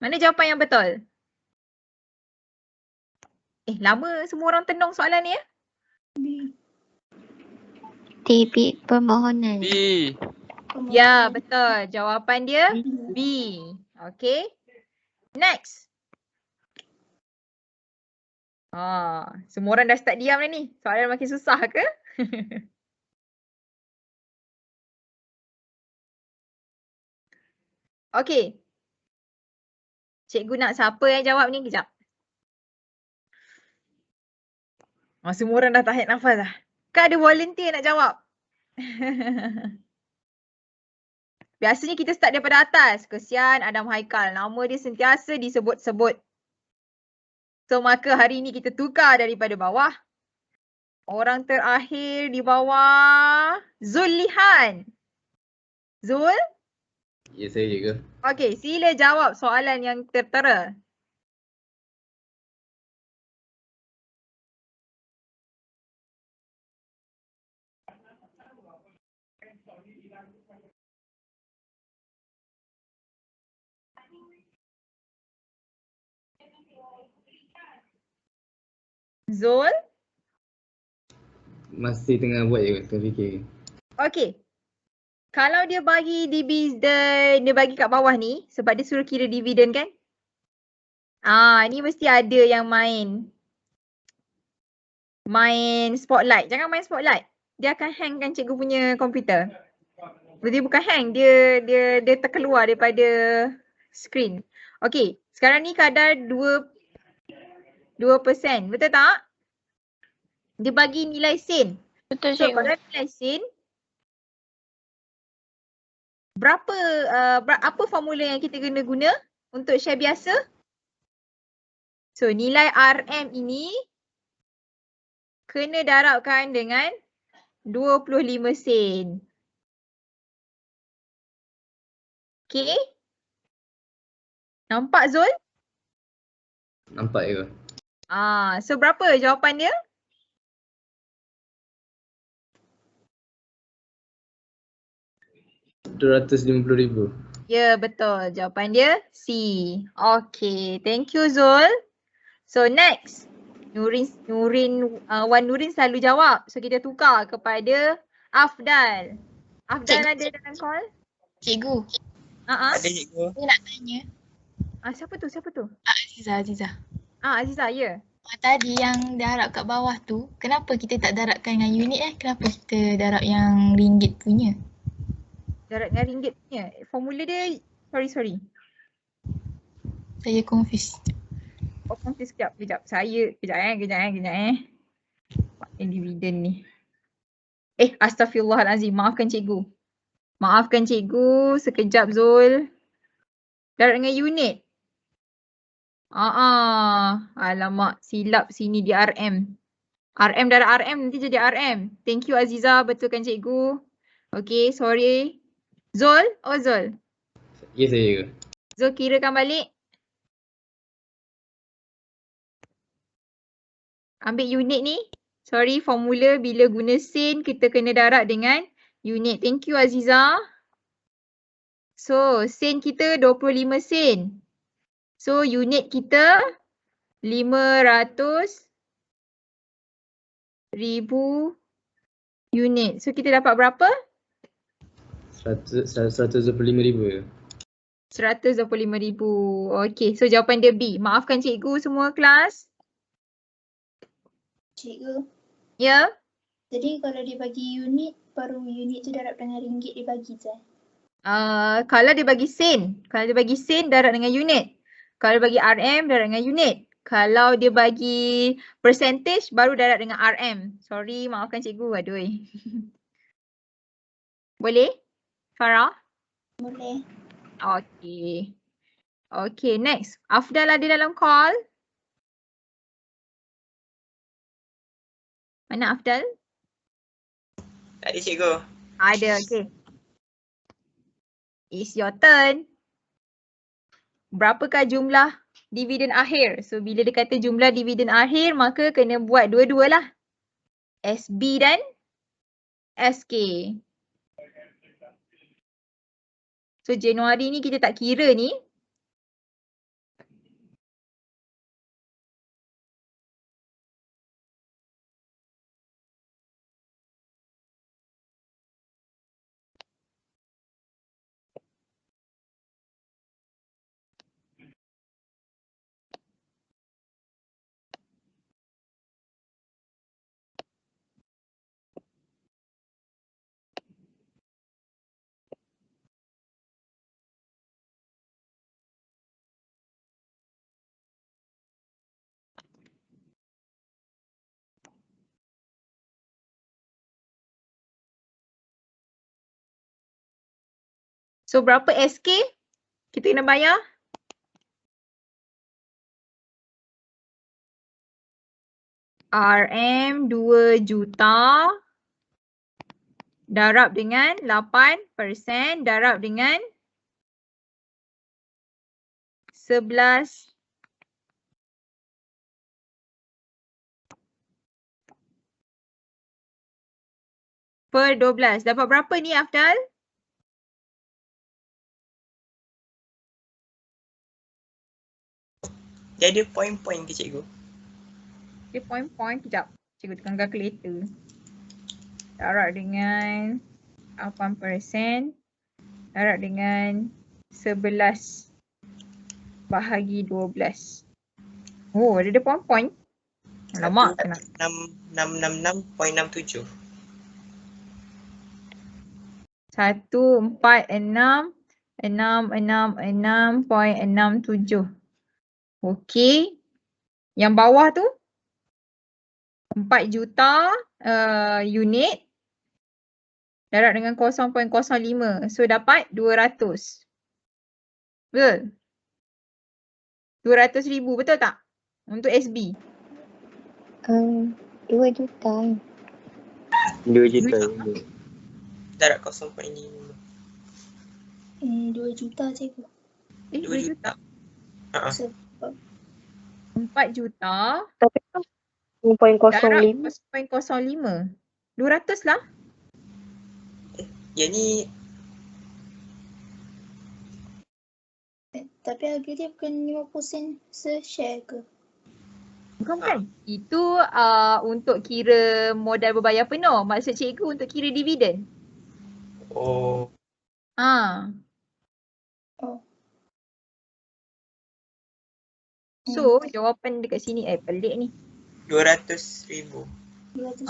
Mana jawapan yang betul? Lama semua orang tenung soalan ni Debit permohonan. B. Ya, betul. Jawapan dia B. Okay. Next. Semua orang dah start diam dah ni. Soalan makin susah ke? Okay. Cikgu nak siapa yang jawab ni? Kejap. Semua orang dah tahan nafas dah. Kan ada volunteer nak jawab. Biasanya kita start daripada atas. Kesian Adam Haikal. Nama dia sentiasa disebut-sebut. So maka hari ni kita tukar daripada bawah. Orang terakhir di bawah Zulihan. Zul? Ya, saya je ke? Okay, sila jawab soalan yang tertera. Zul? Masih tengah buat je, tengah fikir. Okay. Kalau dia bagi dividen, dia bagi kat bawah ni sebab dia suruh kira dividen kan? Ni mesti ada yang main spotlight. Jangan main spotlight. Dia akan hangkan cikgu punya komputer. Dia bukan hang, dia terkeluar daripada screen. Okay, sekarang ni kadar 2%. Betul tak? Dia bagi nilai sen. Betul So cikgu. kalau nilai sen, apa formula yang kita kena guna untuk share biasa? So nilai RM ini kena darabkan dengan 25 sen. Okay? Nampak Zul? Nampak je ke? So berapa jawapan dia? RM250,000. Ya, betul. Jawapan dia C. Okay, thank you Zul. So next, Wan Nurin selalu jawab. So kita tukar kepada Afdal. Afdal ada dalam call? Cikgu. Ada cikgu. Saya nak tanya. Siapa tu? Aziza. Aziza, ya. Tadi yang darab kat bawah tu, kenapa kita tak darabkan dengan unit Kenapa kita darab yang ringgit punya? Darab dengan ringgit punya. Formula dia, sorry. Saya confused. Confuse kejap. Kejap. Yang dividen ni. Astaghfirullahalazim. Maafkan cikgu. Sekejap Zul. Darab dengan unit. Alamak, silap sini di RM. RM darab RM nanti jadi RM. Thank you Aziza, betulkan cikgu. Okay, sorry. Zul? Zul. Ya, saya je ke? Zul kirakan balik. Ambil unit ni. Sorry, formula bila guna sen kita kena darab dengan unit. Thank you Aziza. So, sen kita 25 sen. So, unit kita 500,000 unit. So, kita dapat berapa? 125,000 je. 125,000. Okay, so jawapan dia B. Maafkan cikgu semua kelas. Cikgu. Ya? Jadi kalau dia bagi unit, baru unit tu darab dengan ringgit dia bagi je? Kalau dia bagi sen. Darab dengan unit. Kalau dia bagi RM, darab dengan unit. Kalau dia bagi percentage, baru darab dengan RM. Sorry, maafkan cikgu. Aduh. Boleh? Farah? Boleh. Okay, next. Afdal ada dalam call? Mana Afdal? Ada cikgu. Ada, okay. It's your turn. Berapakah jumlah dividen akhir? So bila dia kata jumlah dividen akhir, maka kena buat dua-dua lah. SB dan SK. So Januari ni kita tak kira ni. So berapa SK kita kena bayar? RM 2 juta darab dengan 8% darab dengan 11 per 12. Dapat berapa ni Afdal? Dia ada poin-poin ke cikgu? Dia point-point. Sekejap. Cikgu tekan kalkulator. Darab dengan 8% darab dengan 11 bahagi 12. Oh, dia ada point-point. Alamak, kena. 666.67. 146.667. Okey. Yang bawah tu 4 juta unit darab dengan 0.05. So dapat 200. Betul? 200,000 betul tak? Untuk SB. 2 juta. 2 juta. Darab 0.5. 2 juta cikgu. 2 juta. Sebab 4 juta Tapi kan 0.05. darab 0.05. 200 lah. Yang ni tapi harga dia bukan 50 sen se-share ke? Bukan. Itu untuk kira modal berbayar penuh. Maksud cikgu untuk kira dividen. oh So jawapan dekat sini pelik ni. 200,000. 200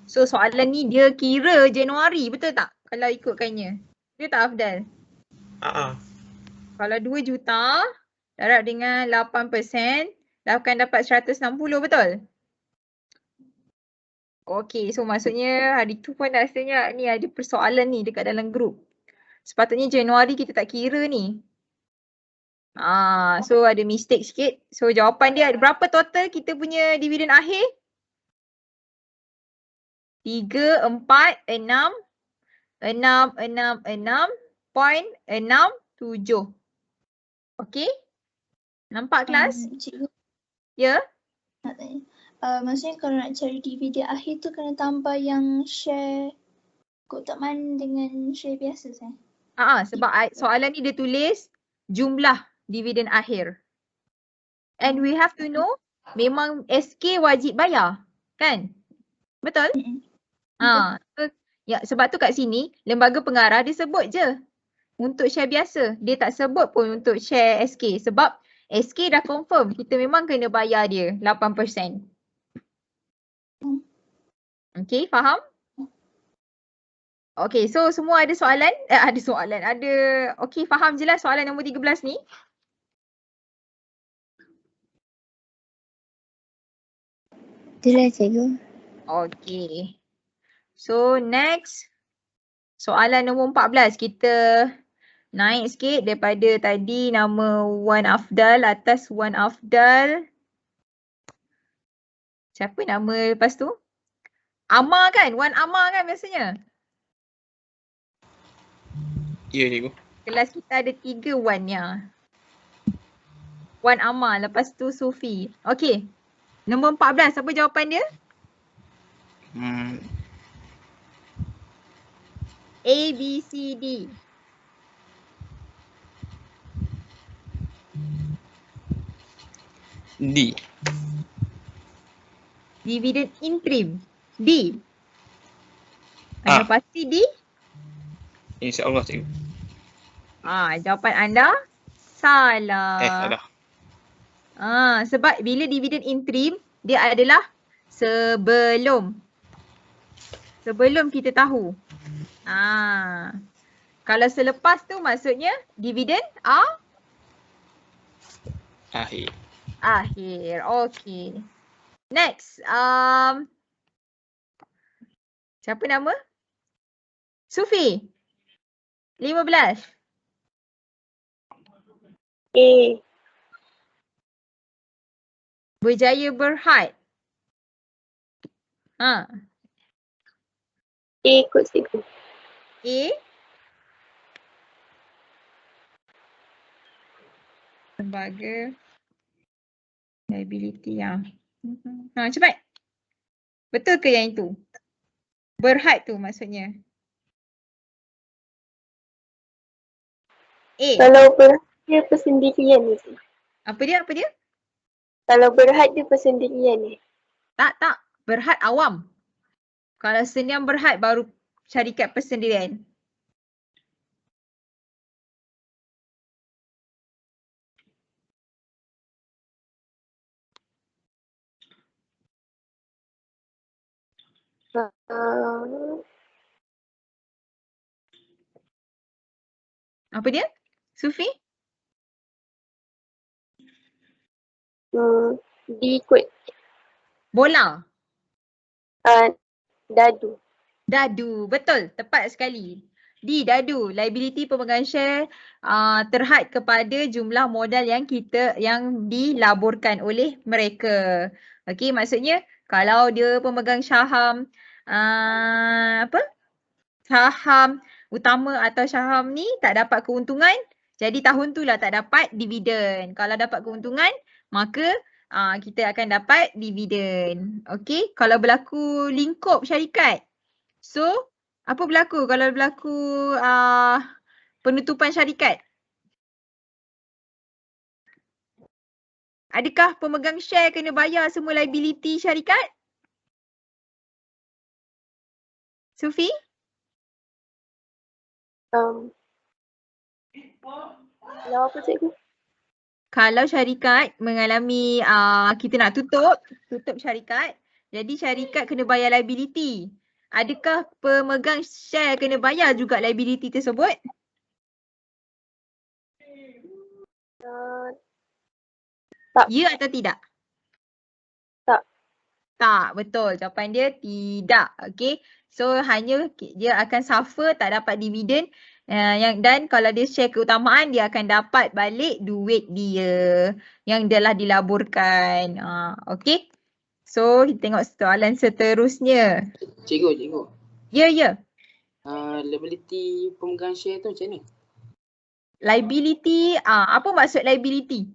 So soalan ni dia kira Januari, betul tak? Kalau ikutkannya. Betul tak Afdal? Kalau 2 juta darab dengan 8% akan dapat 160, betul? Okey, so maksudnya hari tu pun rasanya ni ada persoalan ni dekat dalam grup. Sepatutnya Januari kita tak kira ni. So ada mistake sikit. So jawapan dia berapa total kita punya dividen akhir? 34666.67. Okey? Nampak kelas? Cikgu Ya? nak tanya. Maksudnya kalau nak cari dividen akhir tu kena tambah yang share kotak man dengan share biasa saya. Sebab soalan ni dia tulis jumlah dividen akhir. And we have to know memang SK wajib bayar. Kan? Betul? Sebab tu kat sini lembaga pengarah dia sebut je untuk share biasa. Dia tak sebut pun untuk share SK sebab SK dah confirm kita memang kena bayar dia 8%. Okay, faham? Okay, so semua ada soalan? Okay, faham je lah soalan nombor 13 ni? Itulah cikgu. Okay. So next, soalan nombor 14. Kita naik sikit daripada tadi nama Wan Afdal, atas Wan Afdal. Siapa nama lepas tu? Amar kan? Wan Amar kan biasanya? Ya cikgu. Kelas kita ada 3 Wan-nya. Wan Amar, lepas tu Sufi. Okay. Nombor 14, apa jawapan dia? A, B, C, D. D. Dividen interim. D. Anda pasti D? InsyaAllah cikgu. Jawapan anda salah. Salah. Sebab bila dividen interim, dia adalah sebelum kita tahu. Kalau selepas tu maksudnya dividen Akhir. Okay. Next. Siapa nama? Sufi. 15. A. Berjaya Berhad. Ha. A kot cikgu. A. Lembaga liability yang. Ha, cepat. Betul ke yang itu? Berhad tu maksudnya. A. Kalau berhad dia persendirian ni. Apa dia? Apa dia? Kalau berhad dia persendirian ni. Tak. Berhad awam. Kalau Sdn Berhad baru syarikat persendirian. Apa dia? Sufi? D kot. Bola. Dadu. Dadu. Betul. Tepat sekali. D. Dadu. Liability pemegang share terhad kepada jumlah modal yang dilaburkan oleh mereka. Okey, maksudnya kalau dia pemegang saham saham utama atau saham ni tak dapat keuntungan, jadi tahun tu lah tak dapat dividen. Kalau dapat keuntungan, maka kita akan dapat dividen. Okey, kalau berlaku lingkup syarikat. So, apa berlaku kalau berlaku penutupan syarikat? Adakah pemegang share kena bayar semua liability syarikat? Sufi? Kalau apa cikgu? Kalau syarikat mengalami kita nak tutup syarikat, jadi syarikat kena bayar liability. Adakah pemegang share kena bayar juga liability tersebut? Tak. Ya atau tidak? Tak. Tak, betul. Jawapan dia tidak. Okay. So hanya dia akan suffer tak dapat dividen. Dan kalau dia share keutamaan, dia akan dapat balik duit dia yang telah dilaburkan. Okay. So kita tengok soalan seterusnya. Cikgu. Ya. Liability pemegang share tu macam mana? Liability, apa maksud liability?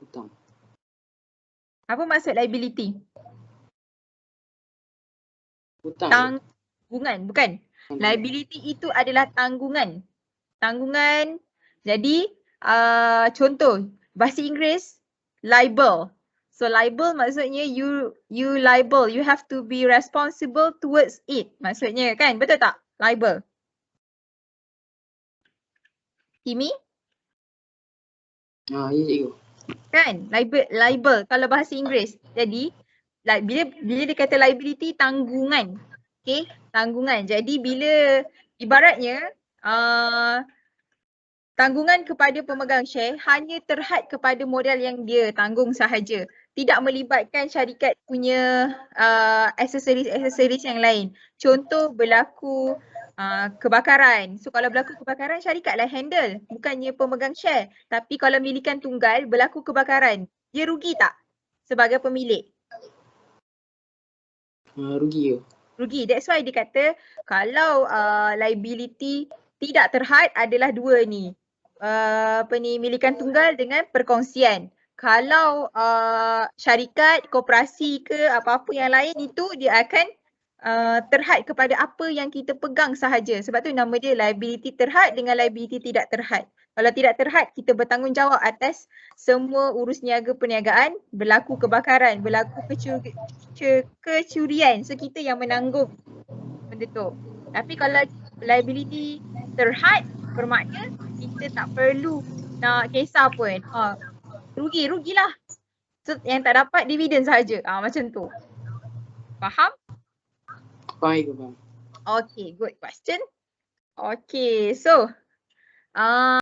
Hutang. Apa maksud liability? Hutang. Tanggungan, bukan. Liability itu adalah tanggungan. Tanggungan. Jadi contoh bahasa Inggeris liable. So liable maksudnya you liable, you have to be responsible towards it. Maksudnya kan, betul tak? Liable. Kimi? Ya cikgu. Kan? Liable kalau bahasa Inggeris. Jadi bila dia kata liability, tanggungan. Okay, tanggungan. Jadi bila ibaratnya tanggungan kepada pemegang share hanya terhad kepada modal yang dia tanggung sahaja. Tidak melibatkan syarikat punya aksesoris yang lain. Contoh berlaku kebakaran. So kalau berlaku kebakaran, syarikatlah handle. Bukannya pemegang share. Tapi kalau milikan tunggal berlaku kebakaran, dia rugi tak sebagai pemilik? Rugi ke? Rugi. That's why dia kata kalau liability tidak terhad adalah dua ni. Milikan tunggal dengan perkongsian. Kalau syarikat, koperasi ke apa-apa yang lain itu dia akan terhad kepada apa yang kita pegang sahaja. Sebab tu nama dia liability terhad dengan liability tidak terhad. Kalau tidak terhad, kita bertanggungjawab atas semua urus niaga perniagaan, berlaku kebakaran, berlaku kecurian. So kita yang menanggung benda tu. Tapi kalau liability terhad, bermakna kita tak perlu nak kisah pun. Rugilah. So yang tak dapat dividen sahaja. Macam tu. Faham? Faham. Okay, good question. Okay, so